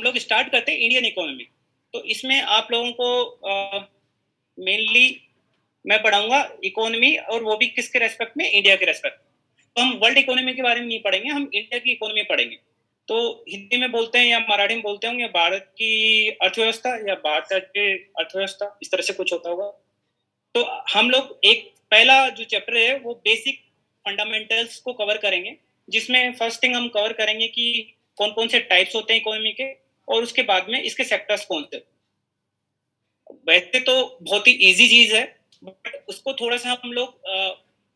लोग स्टार्ट करते हैं इंडियन इकोनॉमी। तो इसमें आप लोगों को मेनली मैं पढ़ाऊंगा इकोनॉमी, और वो भी किसके रेस्पेक्ट में, इंडिया के रेस्पेक्ट। तो हम वर्ल्ड इकोनॉमी के बारे में नहीं पढ़ेंगे, हम इंडिया की इकोनॉमी पढ़ेंगे। तो हिंदी में बोलते हैं या मराठी में बोलते होंगे भारत की अर्थव्यवस्था या भारत की अर्थव्यवस्था, इस तरह से कुछ होता होगा। तो हम लोग एक पहला जो चैप्टर है वो बेसिक फंडामेंटल्स को कवर करेंगे, जिसमें फर्स्ट थिंग हम कवर करेंगे कि कौन कौन से टाइप्स होते हैं इकोनॉमी के, और उसके बाद में इसके सेक्टर्स कौन से। वैसे तो बहुत ही इजी चीज है, बट उसको थोड़ा सा हम लोग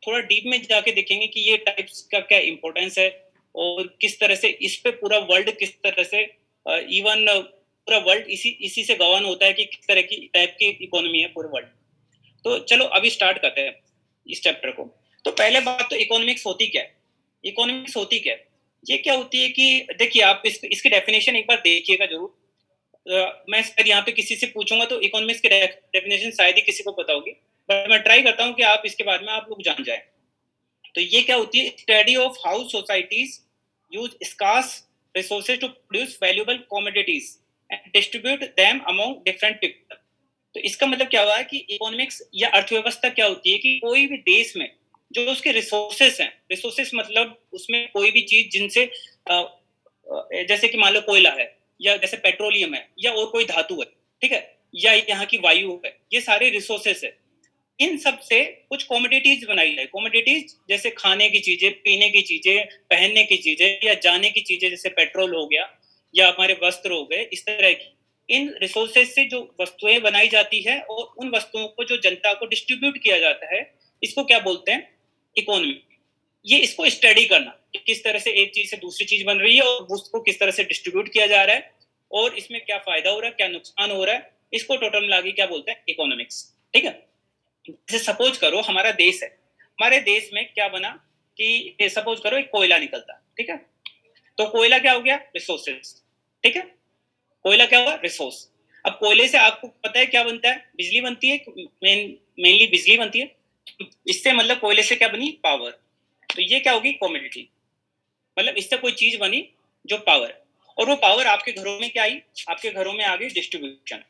थोड़ा डीप में जाके देखेंगे कि ये टाइप्स का क्या इंपॉर्टेंस है, और किस तरह से इस पे पूरा वर्ल्ड किस तरह से इवन पूरा वर्ल्ड इसी से गवर्न होता है कि किस तरह की टाइप की इकोनॉमी है पूरे वर्ल्ड। तो चलो अभी स्टार्ट करते हैं इस चैप्टर को। तो पहले बात तो इकोनॉमिक्स होती क्या है। इकोनॉमिक्स होती क्या है, ये क्या होती है कि देखिए आप इसकी डेफिनेशन एक बार देखिएगा जरूर। मैं शायद यहाँ पे किसी से पूछूंगा तो इकोनॉमिक्स की डेफिनेशन शायद ही किसी को पता होगी, बट मैं ट्राई करता हूँ कि आप इसके बारे में आप लोग जान जाए। तो ये क्या होती है, study of how societies use scarce resources to produce valuable commodities and distribute them among different people. तो इसका मतलब क्या हुआ है कि इकोनॉमिक्स या अर्थव्यवस्था क्या होती है कि कोई भी देश में जो उसके रिसोर्सेस हैं, रिसोर्सेस मतलब उसमें कोई भी चीज जिनसे जैसे कि मान लो कोयला है, या जैसे पेट्रोलियम है, या और कोई धातु है, ठीक है, या यहाँ की वायु है, ये सारे रिसोर्सेस है। इन सब से कुछ कॉमोडिटीज बनाई जाए। कॉमोडिटीज जैसे खाने की चीजें, पीने की चीजें, पहनने की चीजें, या जाने की चीजें, जैसे पेट्रोल हो गया या हमारे वस्त्र हो गए, इस तरह की इन रिसोर्सेज से जो वस्तुएं बनाई जाती है और उन वस्तुओं को जो जनता को डिस्ट्रीब्यूट किया जाता है, इसको क्या बोलते हैं, इकोनॉमी। ये इसको स्टडी करना कि किस तरह से एक चीज से दूसरी चीज बन रही है और उसको किस तरह से डिस्ट्रीब्यूट किया जा रहा है, और इसमें क्या फायदा हो रहा है, क्या नुकसान हो रहा है, इसको टोटल मिला के क्या बोलते हैं, इकोनॉमिक्स। ठीक है। जैसे सपोज करो हमारा देश है, हमारे देश में क्या बना कि सपोज करो एक कोयला निकलता, ठीक है। तो कोयला क्या हो गया, रिसोर्सेज, ठीक है। कोयला क्या हुआ, रिसोर्स। अब कोयले से आपको पता है क्या बनता है, बिजली बनती है, मेनली बिजली बनती है। इससे मतलब कोयले से क्या बनी, पावर। तो ये क्या होगी, कमोडिटी, मतलब इससे कोई चीज बनी जो पावर है, और वो पावर आपके घरों में क्या आई, आपके घरों में आ गई डिस्ट्रीब्यूशन,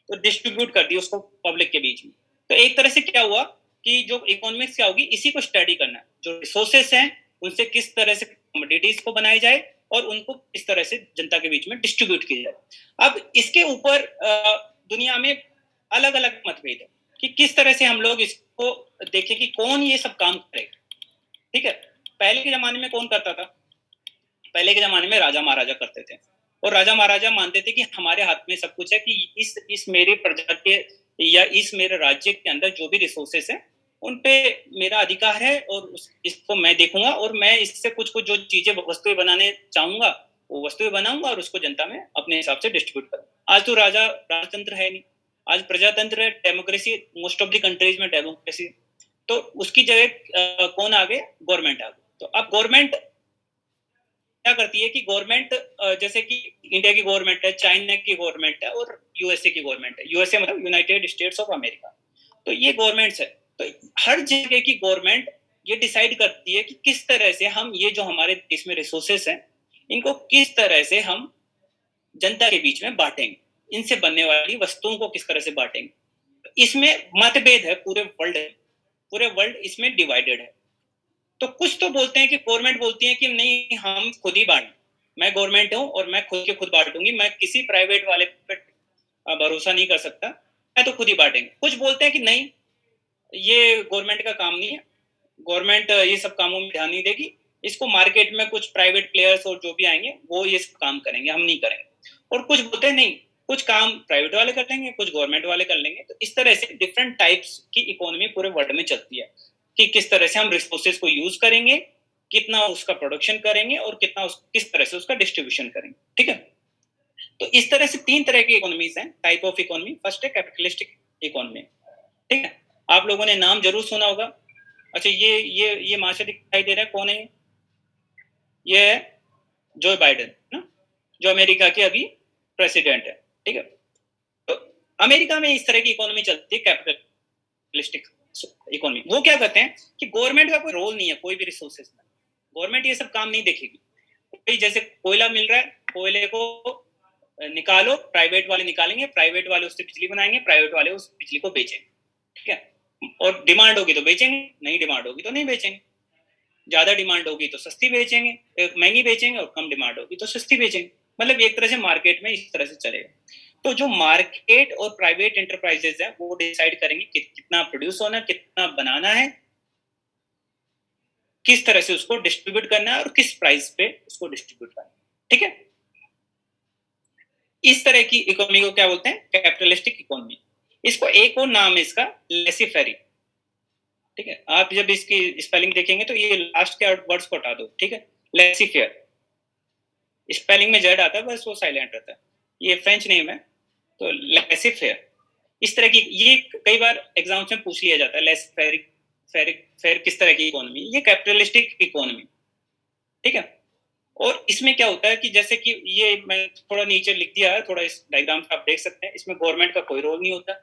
तो डिस्ट्रीब्यूट कर दी उसको पब्लिक के बीच में। तो एक तरह से क्या हुआ कि जो इकोनॉमिक्स क्या होगी, इसी को स्टडी करना है, जो रिसोर्सेस हैं उनसे किस तरह से कमोडिटीज को बनाई जाए और उनको किस तरह से जनता के बीच में डिस्ट्रीब्यूट किया जाए। अब इसके ऊपर दुनिया में अलग अलग मतभेद है कि किस तरह से हम लोग इसको देखें कि कौन ये सब काम करेगा। ठीक है। पहले के जमाने में कौन करता था, पहले के जमाने में राजा महाराजा करते थे, और राजा महाराजा मानते थे कि हमारे हाथ में सब कुछ है, कि इस मेरे प्रजा के या इस मेरे राज्य के अंदर जो भी रिसोर्सेस हैं उन पे मेरा अधिकार है, और इसको मैं देखूंगा, और मैं इससे कुछ कुछ जो चीजें वस्तुएं बनाने चाहूंगा वो वस्तुएं बनाऊंगा और उसको जनता में अपने हिसाब से डिस्ट्रीब्यूट करूंगा। आज तो राजतंत्र है नहीं, आज प्रजातंत्र है, democracy, most of the countries में डेमोक्रेसी। तो उसकी जगह कौन आ गए, गवर्नमेंट आ गई। तो अब गवर्नमेंट क्या करती है कि गवर्नमेंट जैसे कि इंडिया की गवर्नमेंट है, चाइना की गवर्नमेंट है, और यूएसए की गवर्नमेंट है। यूएसए मतलब यूनाइटेड स्टेट्स ऑफ अमेरिका। तो ये गवर्नमेंट्स है। तो हर जगह की गवर्नमेंट ये डिसाइड करती है कि किस तरह से हम ये जो हमारे देश में रिसोर्सेस हैं इनको किस तरह से हम जनता के बीच में बांटेंगे, इनसे बनने वाली वस्तुओं को किस तरह से बांटेंगे। इसमें मतभेद है, पूरे वर्ल्ड इसमें डिवाइडेड है। तो कुछ तो बोलते हैं कि गवर्नमेंट बोलती है कि नहीं हम खुद ही बांट, मैं गवर्नमेंट हूं और मैं खुद के खुद बांटूंगी, मैं किसी प्राइवेट वाले पे भरोसा नहीं कर सकता, मैं तो खुद ही बांटेंगे। कुछ बोलते हैं कि नहीं ये गवर्नमेंट का काम नहीं है, गवर्नमेंट ये सब कामों में ध्यान नहीं देगी, इसको मार्केट में कुछ प्राइवेट प्लेयर्स और जो भी आएंगे वो ये सब काम करेंगे, हम नहीं करेंगे। और कुछ बोलते हैं नहीं, कुछ काम प्राइवेट वाले कर लेंगे, कुछ गवर्नमेंट वाले कर लेंगे। तो इस तरह से डिफरेंट टाइप्स की इकोनॉमी पूरे वर्ल्ड में चलती है कि किस तरह से हम रिसोर्सेज को यूज करेंगे, कितना उसका प्रोडक्शन करेंगे और किस तरह से उसका डिस्ट्रीब्यूशन करेंगे। ठीक है। तो इस तरह से 3 तरह की इकोनॉमीज हैं, टाइप ऑफ इकोनॉमी। फर्स्ट है कैपिटलिस्टिक इकोनॉमी। ठीक है। आप लोगों ने नाम जरूर सुना होगा। अच्छा, ये माशा दिखाई दे रहा है, कौन है ये है जो बाइडेन ना, जो अमेरिका के अभी प्रेसिडेंट है। ठीक है। तो अमेरिका में इस तरह की इकोनॉमी चलती है, कैपिटलिस्टिक इकोनॉमी। वो क्या करते हैं कि गवर्नमेंट का कोई रोल नहीं है कोई भी रिसोर्सेज में, गवर्नमेंट ये सब काम नहीं देखेगी। जैसे कोयला मिल रहा है कोयले को निकालो, प्राइवेट वाले निकालेंगे, प्राइवेट वाले उससे बिजली बनाएंगे, प्राइवेट वाले उस बिजली को बेचेंगे, ठीक है। और डिमांड होगी तो बेचेंगे, नहीं डिमांड होगी तो नहीं बेचेंगे। ज्यादा डिमांड होगी तो सस्ती बेचेंगे, महंगी बेचेंगे, और कम डिमांड होगी तो सस्ती बेचेंगे। मतलब एक तरह से मार्केट में इस तरह से चलेगा। तो जो मार्केट और प्राइवेट एंटरप्राइजेस है वो डिसाइड करेंगे कि कितना प्रोड्यूस होना, कितना बनाना है, किस तरह से उसको डिस्ट्रीब्यूट करना है और किस प्राइस पे उसको डिस्ट्रीब्यूट करना है, ठीक है। इस तरह की इकोनॉमी को क्या बोलते हैं? Capitalistic economy. इसको एक और नाम है इसका, लेसी फेरी, ठीक है। आप जब इसकी स्पेलिंग देखेंगे तो ये लास्ट के वर्ड्स को हटा दो, ठीक है। लेसी फेयर, स्पेलिंग में जेड आता है, बस वो साइलेंट रहता है। ये फ्रेंच नेम है, तो लेसी फेयर। इस तरह की, ये कई बार एग्जाम्स में पूछ लिया जाता है, लेस फेयर, फेयर किस तरह की इकोनॉमी? ये कैपिटलिस्टिक इकोनॉमी, ठीक है। और इसमें क्या होता है कि जैसे कि ये मैं थोड़ा नीचे लिख दिया है, थोड़ा इस डायग्राम पे आप देख सकते हैं, इसमें गवर्नमेंट का कोई रोल नहीं होता।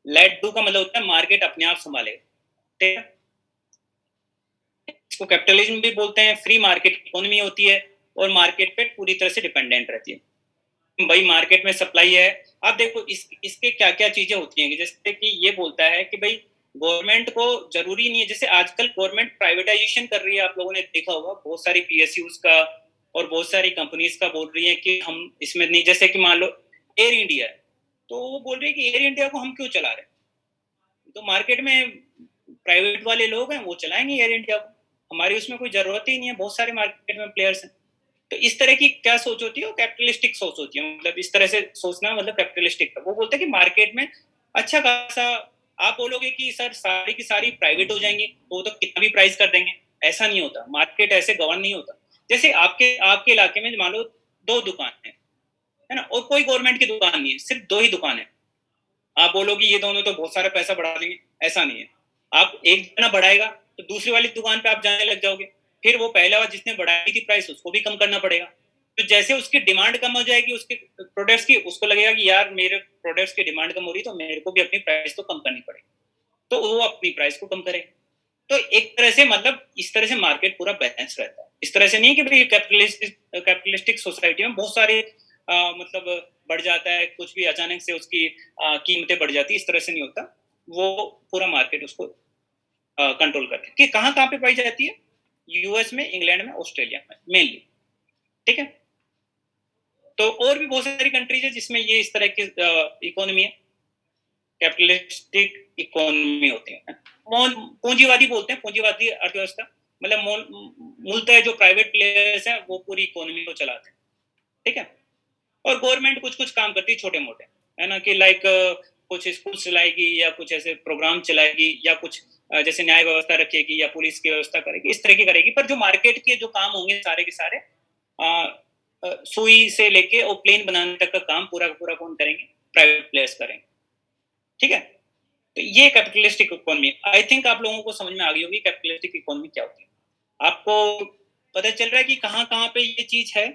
लेट डू का मतलब होता है मार्केट अपने आप संभालेगा, ठीक है। इसको कैपिटलिज्म भी बोलते हैं। फ्री मार्केट इकोनॉमी होती है और मार्केट पे पूरी तरह से डिपेंडेंट रहती है। भाई मार्केट में सप्लाई है, आप देखो इसके क्या क्या चीजें होती हैं, जैसे कि ये बोलता है कि भाई गवर्नमेंट को जरूरी नहीं है, जैसे आजकल गवर्नमेंट प्राइवेटाइजेशन कर रही है, आप लोगों ने देखा होगा, बहुत सारी पीएसयूज का और बहुत सारी कंपनीज का बोल रही है कि हम इसमें नहीं, जैसे कि मान लो एयर इंडिया है, तो वो बोल रही है कि एयर इंडिया को हम क्यों चला रहे हैं, तो मार्केट में प्राइवेट वाले लोग हैं वो चलाएंगे एयर इंडिया को, हमारी उसमें कोई जरूरत ही नहीं है, बहुत सारे मार्केट में प्लेयर्स हैं। तो इस तरह की क्या सोच होती है? वो कैपिटलिस्टिक सोच होती है, मतलब इस तरह से सोचना मतलब कैपिटलिस्टिक। वो बोलते हैं कि मार्केट में अच्छा खासा, आप बोलोगे कि सर सारी की सारी प्राइवेट हो जाएंगी तो वो तो कितना भी प्राइस कर देंगे, ऐसा नहीं होता, मार्केट ऐसे गवर्न नहीं होता। जैसे आपके आपके इलाके में मान लो 2 दुकान है ना, और कोई गवर्नमेंट की दुकान नहीं है, सिर्फ 2 ही दुकान है, आप बोलोगे ये दोनों तो बहुत सारा पैसा बढ़ा देंगे, ऐसा नहीं है। आप एक जना बढ़ाएगा तो दूसरी वाली दुकान पे आप जाने लग जाओगे, फिर वो पहला वाला जिसने बढ़ाई थी प्राइस उसको भी कम करना पड़ेगा। तो जैसे उसकी डिमांड कम हो जाएगी उसके प्रोडक्ट्स की, उसको लगेगा कि यार मेरे प्रोडक्ट्स की डिमांड कम हो रही, तो मेरे को भी अपनी प्राइस तो कम करनी पड़ेगी, तो वो अपनी प्राइस को कम करेगा। तो एक तरह से मतलब इस तरह से मार्केट पूरा बैलेंस रहता है। इस तरह से नहीं कि भाई कैपिटलिस्टिक सोसाइटी में बहुत सारे मतलब बढ़ जाता है, कुछ भी अचानक से उसकी कीमतें बढ़ जाती है, इस तरह से नहीं होता। वो पूरा मार्केट उसको कंट्रोल करते हैं। कि कहाँ कहाँ पे पाई जाती है? यूएस में, इंग्लैंड में, ऑस्ट्रेलिया में मेनली, ठीक है। तो और भी बहुत सारी कंट्रीज है जिसमें ये इस तरह की इकोनॉमी है, कैपिटलिस्टिक इकोनॉमी होती है। पूंजीवादी बोलते हैं, पूंजीवादी अर्थव्यवस्था, मतलब मूलतः जो प्राइवेट प्लेयर्स हैं वो पूरी इकोनॉमी को चलाते हैं, ठीक है। और गवर्नमेंट कुछ कुछ काम करती है छोटे मोटे, है ना, कि लाइक कुछ स्कूल चलाएगी या कुछ ऐसे प्रोग्राम चलाएगी या कुछ जैसे न्याय व्यवस्था रखेगी या पुलिस की व्यवस्था करेगी, इस तरह की करेगी। पर जो मार्केट के जो काम होंगे सारे के सारे सुई से लेके और प्लेन बनाने तक का काम पूरा पूरा कौन करेंगे? प्राइवेट प्लेयर्स करेंगे, ठीक है। तो ये कैपिटलिस्टिक इकोनॉमी, आई थिंक आप लोगों को समझ में आ गई होगी कैपिटलिस्टिक इकोनॉमी क्या होती है। आपको पता चल रहा है कि कहाँ कहाँ पे ये चीज है,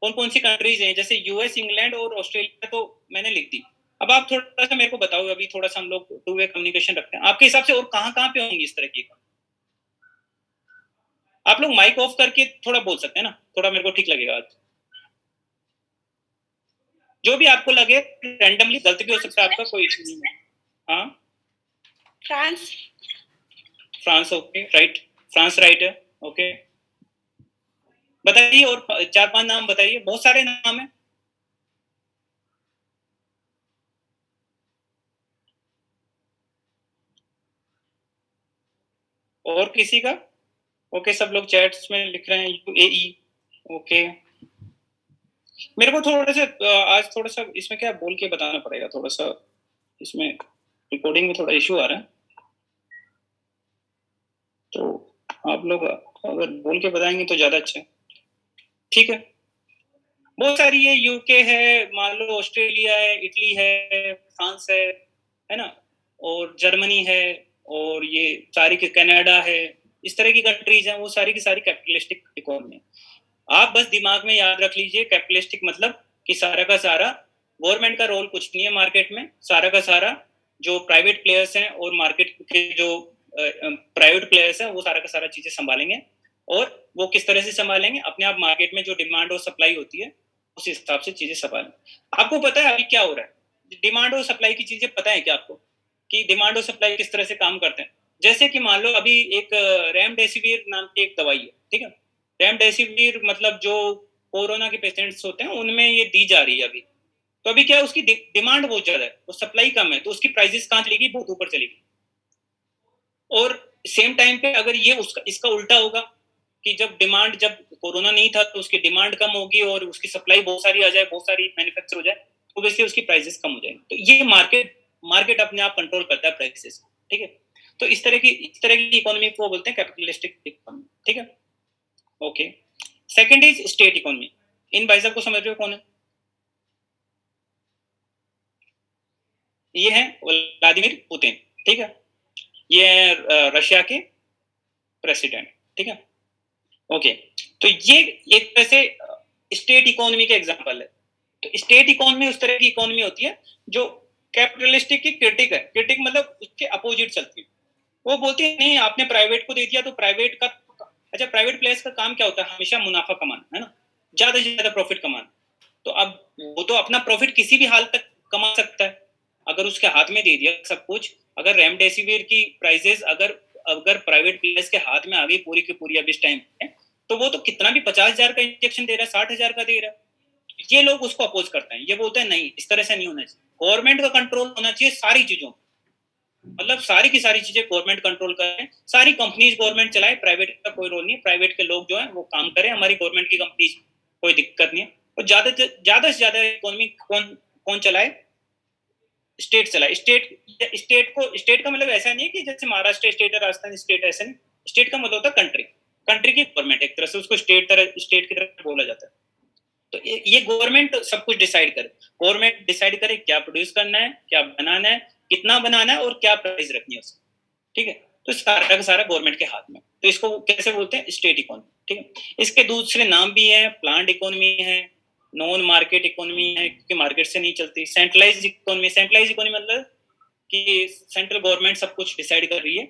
कौन कौन सी कंट्रीज हैं। जैसे यूएस, इंग्लैंड और ऑस्ट्रेलिया तो मैंने लिख दी। अब आप थोड़ा सा मेरे को बताओ, अभी थोड़ा सा हम लोग टू वे कम्युनिकेशन रखते हैं, आपके हिसाब से और कहाँ कहाँ पे होंगी इस तरह की? आप लोग माइक ऑफ करके थोड़ा बोल सकते हैं ना, थोड़ा मेरे को ठीक लगेगा। आज जो भी आपको लगे, रैंडमली, गलत भी हो सकता है आपका, कोई इशू नहीं है। हाँ, France. France, okay, right, France right है, ओके। बताइए और 4-5 नाम बताइए, बहुत सारे नाम है। और किसी का? ओके, सब लोग चैट्स में लिख रहे हैं यूएई, ओके। मेरे को थोड़ा सा आज थोड़ा सा इसमें क्या बोल के बताना पड़ेगा, थोड़ा सा इसमें रिकॉर्डिंग में थोड़ा इशू आ रहा है, तो आप लोग अगर बोल के बताएंगे तो ज्यादा अच्छा है, ठीक है। बहुत सारी है, यूके है, मान लो ऑस्ट्रेलिया है, इटली है, फ्रांस है ना, और जर्मनी है, और ये सारी के कनाडा है, इस तरह की कंट्रीज हैं, वो सारी की सारी कैपिटलिस्टिक इकोनॉमी। आप बस दिमाग में याद रख लीजिए, कैपिटलिस्टिक मतलब कि सारा का सारा गवर्नमेंट का रोल कुछ नहीं है मार्केट में, सारा का सारा जो प्राइवेट प्लेयर्स हैं और मार्केट के जो प्राइवेट प्लेयर्स हैं वो सारा का सारा चीजें संभालेंगे, और वो किस तरह से संभालेंगे, अपने आप मार्केट में जो डिमांड और सप्लाई होती है उस हिसाब से चीजें संभालें। आपको पता है अभी क्या हो रहा है, डिमांड और सप्लाई की चीजें पता है क्या आपको, कि डिमांड और सप्लाई किस तरह से काम करते हैं? जैसे कि मान लो अभी एक रेमडेसिविर नाम की एक दवाई है, ठीक है, रेमडेसिविर मतलब जो कोरोना के पेशेंट्स होते हैं उनमें ये दी जा रही है अभी। तो अभी क्या है, उसकी डिमांड बहुत ज्यादा है और सप्लाई कम है, तो उसकी प्राइसेस कहाँ चलेगी, बहुत ऊपर चलेगी। और सेम टाइम पे अगर ये उसका इसका उल्टा होगा कि जब कोरोना नहीं था तो उसकी डिमांड कम होगी और उसकी सप्लाई बहुत सारी आ जाए, बहुत सारी मैन्युफैक्चर हो जाए, तो वैसे उसकी प्राइसेस कम हो जाएंगी। तो ये मार्केट अपने आप कंट्रोल करता है प्राइसेस, ठीक है। तो इस तरह की इकोनॉमी को बोलते हैं कैपिटलिस्टिक इकोनॉमी, ठीक है। Okay, second is state economy. इन भाई साहब को समझ रहे हो कौन है? ये है व्लादिमीर पुतिन, ठीक है। ये है रशिया के प्रेसिडेंट, ठीक है। ओके, तो ये एक तरह से स्टेट इकोनॉमी के एग्जांपल है। तो स्टेट इकोनॉमी उस तरह की इकोनॉमी होती है जो कैपिटलिस्टिक की क्रिटिक है। क्रिटिक मतलब उसके अपोजिट चलती है। वो बोलती है नहीं, आपने प्राइवेट को दे दिया तो प्राइवेट का, अच्छा प्राइवेट प्लेयर्स का काम क्या होता है, हमेशा मुनाफा कमाना, है ना, ज्यादा से ज्यादा प्रॉफिट कमाना। तो अब वो तो अपना प्रॉफिट किसी भी हाल तक कमा सकता है अगर उसके हाथ में दे दिया सब कुछ। अगर रेमडेसिविर की प्राइसेस अगर अगर प्राइवेट प्लेयर्स के हाथ में आ गई पूरी की पूरी अब इस टाइम पे, तो वो तो कितना भी 50,000 का इंजेक्शन दे रहा है, 60,000 का दे रहा है। ये लोग उसको अपोज करते हैं, ये बोलते हैं नहीं, इस तरह से नहीं होना चाहिए, गवर्नमेंट का कंट्रोल होना चाहिए सारी चीजों, मतलब सारी की सारी चीजें गवर्नमेंट कंट्रोल करे, सारी कंपनीज गवर्नमेंट चलाए, प्राइवेट का कोई रोल नहीं है, प्राइवेट के लोग जो है वो काम करें, हमारी गवर्नमेंट की कंपनीज कोई दिक्कत नहीं है। और ज्यादा से ज्यादा इकोनॉमी कौन कौन चलाए, स्टेट चलाए। स्टेट का मतलब ऐसा नहीं है कि जैसे महाराष्ट्र स्टेट है, राजस्थान स्टेट, ऐसा नहीं। स्टेट का मतलब होता है कंट्री की गवर्नमेंट, एक तरह से उसको स्टेट की तरह बोला जाता है। तो ये गवर्नमेंट सब कुछ डिसाइड करे, गवर्नमेंट डिसाइड करे क्या प्रोड्यूस करना है, क्या बनाना है, कितना बनाना है और क्या प्राइस रखनी है उसकी, ठीक है। तो सारा का सारा गवर्नमेंट के हाथ में। तो इसको कैसे बोलते हैं, स्टेट इकोनॉमी, ठीक है। इसके दूसरे नाम भी है, प्लांट इकोनॉमी है, नॉन मार्केट इकोनॉमी है क्योंकि मार्केट से नहीं चलती, सेंट्रलाइज इकोनॉमी। सेंट्रलाइज इकोनॉमी मतलब कि सेंट्रल गवर्नमेंट सब कुछ डिसाइड कर रही है,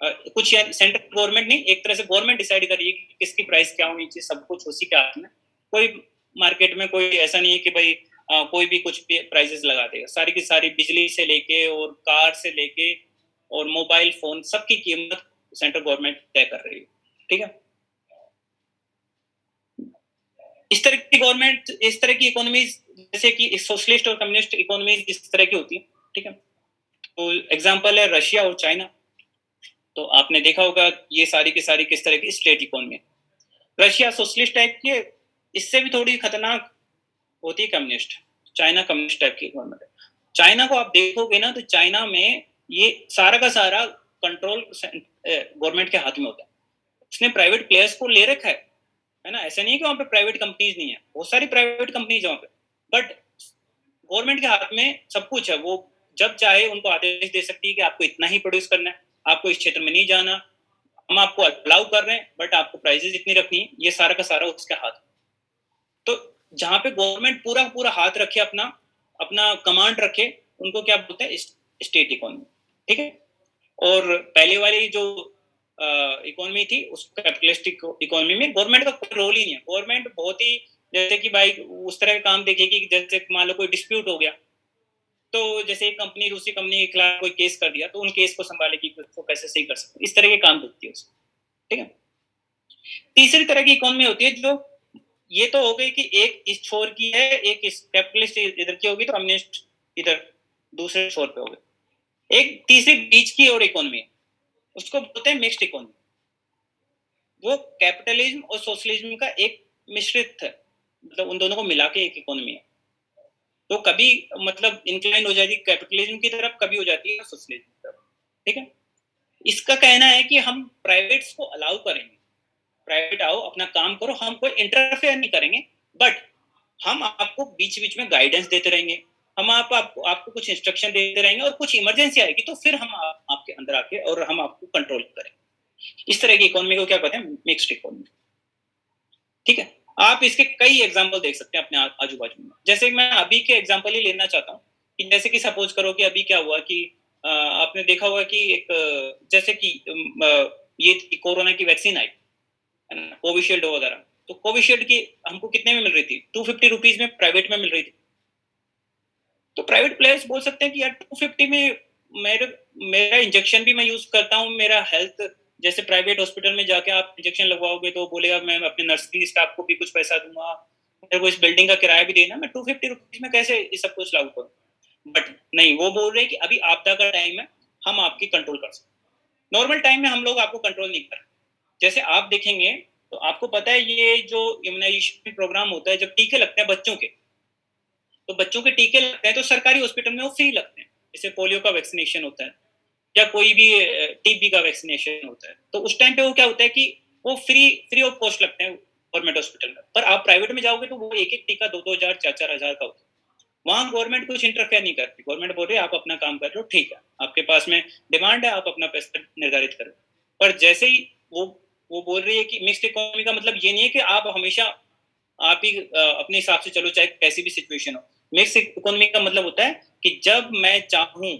कुछ सेंट्रल गवर्नमेंट नहीं, एक तरह से गवर्नमेंट डिसाइड कर रही है कि किसकी प्राइस क्या होनी चाहिए, सब कुछ उसी के हाथ में। कोई मार्केट में कोई ऐसा नहीं है कि भाई कोई भी कुछ भी प्राइसेस लगा देगा, सारी की सारी बिजली से लेके और कार से लेके और मोबाइल फोन सबकी कीमत सेंट्रल गवर्नमेंट तय कर रही है, ठीक है। इस तरह की गवर्नमेंट, इस तरह की इकोनॉमीज जैसे कि सोशलिस्ट और कम्युनिस्ट इकोनॉमीज इस तरह की होती है, ठीक है। तो एग्जांपल है रशिया और चाइना। तो आपने देखा होगा ये सारी की सारी किस तरह की state economy. Russia socialist type की है, इससे भी थोड़ी खतरनाक होती है कम्युनिस्ट। चाइना कम्युनिस्ट टाइप की गवर्नमेंट है। चाइना को आप देखोगे ना तो चाइना में ये सारा का सारा कंट्रोल गवर्नमेंट के हाथ में होता है। उसने प्राइवेट प्लेयर्स को ले रखा है ना, ऐसा नहीं है कि वहां पे प्राइवेट कंपनीज नहीं है, बहुत सारी प्राइवेट कंपनीज है वहां पे, बट गवर्नमेंट के हाथ में सब कुछ है। वो जब चाहे उनको आदेश दे सकती है कि आपको इतना ही प्रोड्यूस करना है, आपको इस क्षेत्र में नहीं जाना, हम आपको अलाउ कर रहे हैं बट आपको प्राइसेस इतनी रखनी है, ये सारा का सारा उसके हाथ। तो जहां पे गवर्नमेंट पूरा पूरा हाथ रखे, अपना अपना कमांड रखे, उनको क्या बोलते हैं, स्टेट इकोनॉमी, ठीक है। और पहले वाली जो इकोनॉमी थी उस कैपिटलिस्टिक इकोनॉमी में गवर्नमेंट का कोई रोल ही नहीं है। गवर्नमेंट बहुत ही जैसे कि भाई उस तरह का काम देखेगी कि जैसे मान लो कोई डिस्प्यूट हो गया, तो जैसे एक कंपनी दूसरी कंपनी के खिलाफ कोई केस कर दिया तो उन केस को संभालेगी कि उसको कैसे सही कर सकते, इस तरह के काम करती है उसको, ठीक है। तीसरी तरह की इकोनॉमी होती है जो, ये तो हो गई कि एक इस छोर की है, एक इस कैपिटलिस्ट इधर की होगी, तो कम्युनिस्ट इधर दूसरे छोर पे हो गए। एक तीसरी बीच की और इकोनॉमी है, उसको बोलते हैं मिक्स्ड इकोनॉमी। वो कैपिटलिज्म और सोशलिज्म का एक मिश्रित है, मतलब उन दोनों को मिला के एक इकोनॉमी है। तो कभी मतलब इंक्लाइन हो जाती है कैपिटलिज्म की तरफ, कभी हो जाती है सोशलिज्म की तरफ, ठीक है। इसका कहना है कि हम प्राइवेट्स को अलाउ करेंगे, प्राइवेट आओ अपना काम करो, हम कोई इंटरफेयर नहीं करेंगे, बट हम आपको बीच बीच में गाइडेंस देते रहेंगे, हम आपको कुछ इंस्ट्रक्शन देते रहेंगे, और कुछ इमरजेंसी आएगी तो फिर हम आपके अंदर आके और हम आपको कंट्रोल करेंगे। इस तरह की इकोनॉमी को क्या कहते हैं, मिक्स्ड इकोनॉमी, ठीक है। आप इसके कई एग्जांपल देख सकते हैं अपने आजू बाजू में। जैसे मैं अभी के एग्जांपल ही लेना चाहता हूँ कि जैसे कि सपोज करो कि अभी क्या हुआ कि आपने देखा होगा कि एक जैसे कि ये कोरोना की वैक्सीन आई, है ना, कोविशील्ड वगैरह। तो कोविशील्ड की हमको कितने में मिल रही थी? 250 रुपीज में प्राइवेट में मिल रही थी। तो प्राइवेट प्लेयर्स बोल सकते हैं कि यार 250 में मेरे मेरा इंजेक्शन भी मैं यूज करता हूँ, मेरा हेल्थ, जैसे प्राइवेट हॉस्पिटल में जाके आप इंजेक्शन लगवाओगे तो बोलेगा मैं अपने नर्सिंग स्टाफ को भी कुछ पैसा दूंगा, मेरे को इस बिल्डिंग का किराया भी देना, मैं 250 रुपीज में कैसे ये सब कुछ लागू करूँ? बट नहीं, वो बोल रहे हैं कि अभी आपदा का टाइम है, हम आपकी कंट्रोल कर सकते। नॉर्मल टाइम में हम लोग आपको कंट्रोल नहीं कर। जैसे आप देखेंगे तो आपको पता है ये जो इम्यूनाइजेशन प्रोग्राम होता है, जब टीके लगते हैं बच्चों के, तो बच्चों के टीके लगते हैं तो सरकारी हॉस्पिटल में वो फ्री लगते हैं। जैसे पोलियो का वैक्सीनेशन होता है या कोई भी टीबी का वैक्सीनेशन होता है, तो उस टाइम पे वो क्या होता है कि वो फ्री ऑफ कॉस्ट लगते हैं गवर्नमेंट हॉस्पिटल में। पर आप प्राइवेट में जाओगे तो वो एक एक टीका 2-2 हजार 4-4 हजार का होता है। वहां गवर्नमेंट कुछ इंटरफेयर नहीं करती, गवर्नमेंट बोल रही है आप अपना काम कर रहे हो, ठीक है, आपके पास में डिमांड है, आप अपना पैसा निर्धारित करो। पर जैसे ही वो बोल रही है कि मिक्स्ड इकोनॉमी का मतलब ये नहीं है कि आप हमेशा आप ही अपने हिसाब से चलो, चाहे कैसी भी सिचुएशन हो। मिक्स इकोनॉमी का मतलब होता है कि जब मैं चाहूं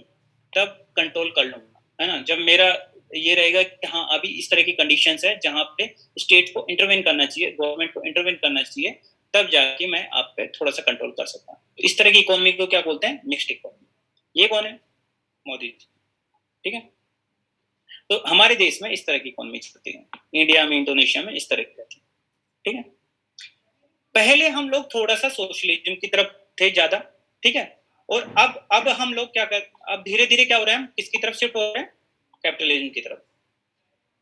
तब कंट्रोल कर लूंगा, है ना। जब मेरा ये रहेगा कि हाँ अभी इस तरह की कंडीशंस है जहां पे स्टेट को इंटरवेन करना चाहिए, गवर्नमेंट को इंटरवेन करना चाहिए, तब जाके मैं आप पे थोड़ा सा कंट्रोल कर सकता हूँ। तो इस तरह की इकोनॉमी को क्या बोलते हैं? Mixed economy. ये कौन है? मोदी जी, ठीक है। तो हमारे देश में इस तरह की इकोनॉमी चलती है, इंडिया में, इंडोनेशिया में इस तरह की रहती है, ठीक है। पहले हम लोग थोड़ा सा सोशलिज्म की तरफ थे ज्यादा, ठीक है। और अब हम लोग क्या कर, अब धीरे धीरे क्या हो रहा है, हम किसकी तरफ शिफ्ट हो रहे हैं? कैपिटलिज्म की तरफ।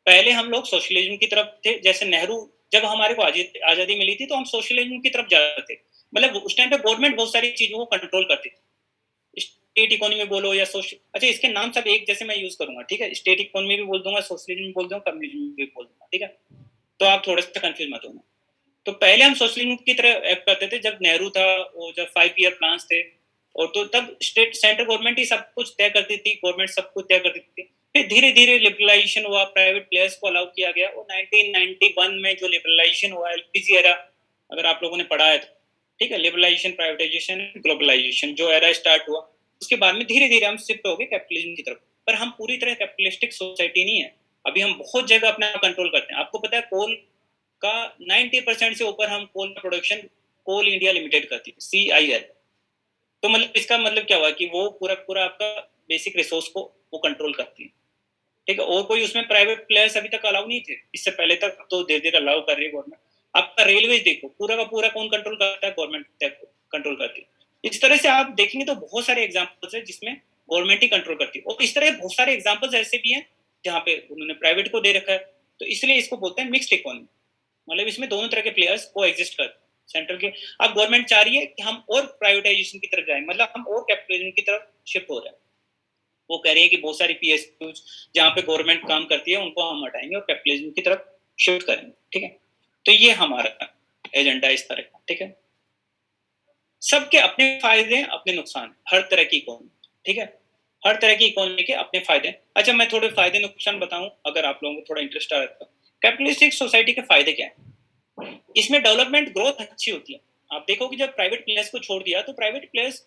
पहले हम लोग सोशलिज्म की तरफ थे, जैसे नेहरू, जब हमारे को आजादी मिली थी तो हम सोशलिज्म की तरफ जा रहे थे। मतलब उस टाइम पे गवर्नमेंट बहुत सारी चीजों को कंट्रोल करती थी, स्टेट इकोनॉमी बोलो या सोशल, अच्छा इसके नाम सब एक जैसे मैं यूज करूंगा, ठीक है। स्टेट इकोनॉमी भी बोल दूंगा, सोशलिज्म भी बोल दूंगा, कम्युनिज्म भी बोल दूंगा, ठीक है। तो आप थोड़ा सा कंफ्यूज मत होना। तो पहले हम सोशलिज्म की तरह एक्ट करते थे जब नेहरू था, वो जब 5 ईयर प्लान थे, और तो तब स्टेट सेंट्रल गवर्नमेंट ही सब कुछ तय करती थी, गवर्नमेंट सब कुछ तय करती थी। फिर धीरे धीरे लिबरलाइजेशन हुआ, प्राइवेट प्लेयर्स को अलाउ किया गया, और 1991 में जो लिबरलाइजेशन हुआ, एलपीजी एरा, अगर आप लोगों ने पढ़ा है तो, ठीक है, लिबरलाइजेशन, प्राइवेटाइजेशन, ग्लोबलाइजेशन जो एरा स्टार्ट हुआ, उसके बाद में धीरे धीरे हम शिफ्ट हो गए कैपिटलिज्म की तरफ। पर हम पूरी तरह कैपिटलिस्टिक सोसाइटी नहीं है, अभी हम बहुत जगह अपना कंट्रोल करते हैं। आपको पता है कोल का 90% से ऊपर हम कोल प्रोडक्शन कोल इंडिया लिमिटेड करती है, CIL। तो मतलब इसका मतलब क्या हुआ कि वो पूरा पूरा आपका बेसिक रिसोर्स को वो कंट्रोल करती है, ठीक है। और कोई उसमें प्राइवेट प्लेयर्स अभी तक अलाउ नहीं थे, इससे पहले तक तो धीरे धीरे अलाउ कर रही है गवर्नमेंट। आपका रेलवे देखो, पूरा का पूरा कौन कंट्रोल करता है? गवर्नमेंट कंट्रोल करती है। इस तरह से आप देखेंगे तो बहुत सारे एग्जाम्पल्स है जिसमें गवर्नमेंट ही कंट्रोल करती है, और इस तरह बहुत सारे एग्जाम्पल्स ऐसे भी हैं जहाँ पे उन्होंने प्राइवेट को दे रखा है। तो इसलिए इसको बोलते हैं मिक्स्ड इकोनॉमी। मतलब इसमें दोनों तरह के प्लेयर्स को एग्जिस्ट करते हैं सेंट्रल के। अब गवर्नमेंट चाह रही है कि हम और प्राइवेटाइजेशन की तरफ जाएं, मतलब हम और कैपिटलिज्म की तरफ शिफ्ट हो रहे हैं। वो कह रही है कि बहुत सारी PSU जहाँ पे गवर्नमेंट काम करती है उनको हम हटाएंगे और कैपिटलिज्म की तरफ शिफ्ट करेंगे, ठीक है। तो ये हमारा एजेंडा इस तरह का, ठीक है। सबके अपने फायदे अपने नुकसान, हर तरह की इकोनॉमी, ठीक है। हर तरह की इकोनॉमी के अपने फायदे। अच्छा मैं थोड़े फायदे नुकसान बताऊं अगर आप लोगों को थोड़ा इंटरेस्ट आ रहा है तो। कैपिटलिस्टिक सोसाइटी के फायदे क्या है? इसमें डेवलपमेंट ग्रोथ अच्छी होती है। आप देखो कि जब प्राइवेट प्लेयर्स को छोड़ दिया तो प्राइवेट प्लेयर्स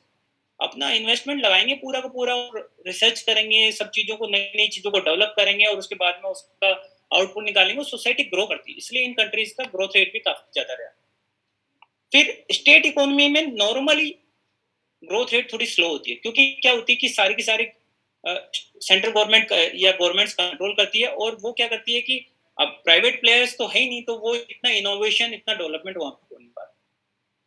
अपना इन्वेस्टमेंट लगाएंगे पूरा का पूरा, और रिसर्च करेंगे, सब चीजों को, नई नई चीजों को डेवलप करेंगे, और उसके बाद में उसका आउटपुट निकालेंगे। सोसाइटी ग्रो करती है, इसलिए इन कंट्रीज का ग्रोथ रेट भी काफी ज्यादा रहा। फिर स्टेट इकोनॉमी में नॉर्मली ग्रोथ रेट थोड़ी स्लो होती है, क्योंकि क्या होती है कि सारी की सारी सेंट्रल गवर्नमेंट या गवर्नमेंट्स कंट्रोल करती है, और वो क्या करती है कि अब प्राइवेट प्लेयर्स तो है ही नहीं, तो वो इतना इनोवेशन, इतना डेवलपमेंट वहां पर हो नहीं पाता,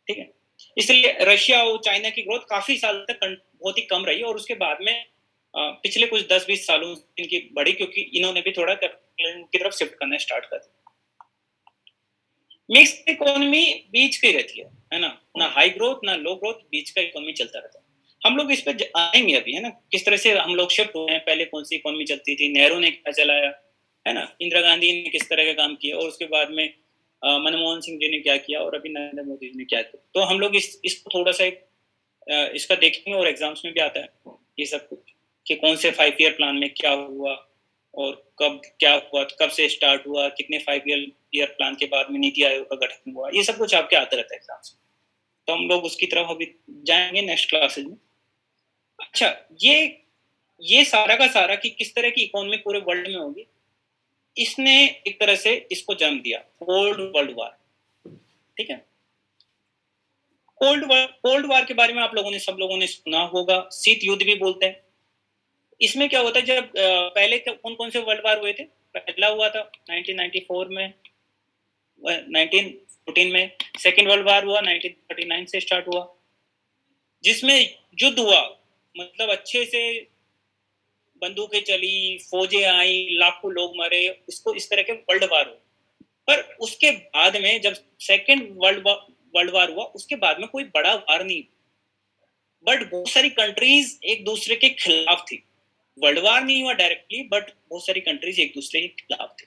ठीक है। इसलिए रशिया और चाइना की ग्रोथ काफी साल तक बहुत ही कम रही, और उसके बाद में पिछले कुछ 10-20 सालों इनकी बढ़ी, क्योंकि इन्होंने भी थोड़ा की तरफ शिफ्ट करना स्टार्ट कर दिया। मिक्स इकोनॉमी बीच की रहती है ना, ना हाई ग्रोथ ना लो ग्रोथ, बीच का इकोनॉमी चलता रहता है। हम लोग इस पे आएंगे अभी, है ना, किस तरह से हम लोग शिफ्ट हुए हैं। पहले कौन सी इकोनॉमी चलती थी, नेहरू ने क्या चलाया, है ना, इंदिरा गांधी ने किस तरह का काम किया, और उसके बाद में मनमोहन सिंह जी ने क्या किया, और अभी नरेंद्र मोदी जी ने क्या किया। तो हम लोग इसको थोड़ा सा इसका देखेंगे, और एग्जाम्स में भी आता है ये सब कुछ कि कौन से 5 ईयर प्लान में क्या हुआ, और कब क्या हुआ, कब से स्टार्ट हुआ, कितने 5 ईयर प्लान के बाद में नीति आयोग का गठन हुआ, ये सब कुछ आपके आते रहता है एग्जाम्स में। तो हम लोग उसकी तरफ अभी जाएंगे नेक्स्ट क्लासेज में। अच्छा, ये सारा का सारा कि किस तरह की इकोनॉमी पूरे वर्ल्ड में होगी, इसने एक तरह से इसको जन्म दिया, कोल्ड वर्ल्ड वार। ठीक है, कोल्ड वार के बारे में आप लोगों ने, सब लोगों ने सुना होगा, शीत युद्ध भी बोलते हैं। इसमें क्या होता है, जब पहले कौन कौन से वर्ल्ड वार हुए थे? पहला हुआ था 1994 में, 1914 में। सेकेंड वर्ल्ड वार हुआ 1939 से स्टार्ट हुआ, जिसमें युद्ध हुआ, मतलब अच्छे से बंदूकें चली, फौजें आई, लाखों लोग मरे, इसको इस तरह के वर्ल्ड वार हुए। पर उसके बाद में जब सेकेंड वर्ल्ड वार हुआ, उसके बाद में कोई बड़ा वार नहीं, बट बहुत सारी कंट्रीज एक दूसरे के खिलाफ थी। वर्ल्ड वार नहीं हुआ डायरेक्टली, बट बहुत सारी कंट्रीज एक दूसरे के खिलाफ थी।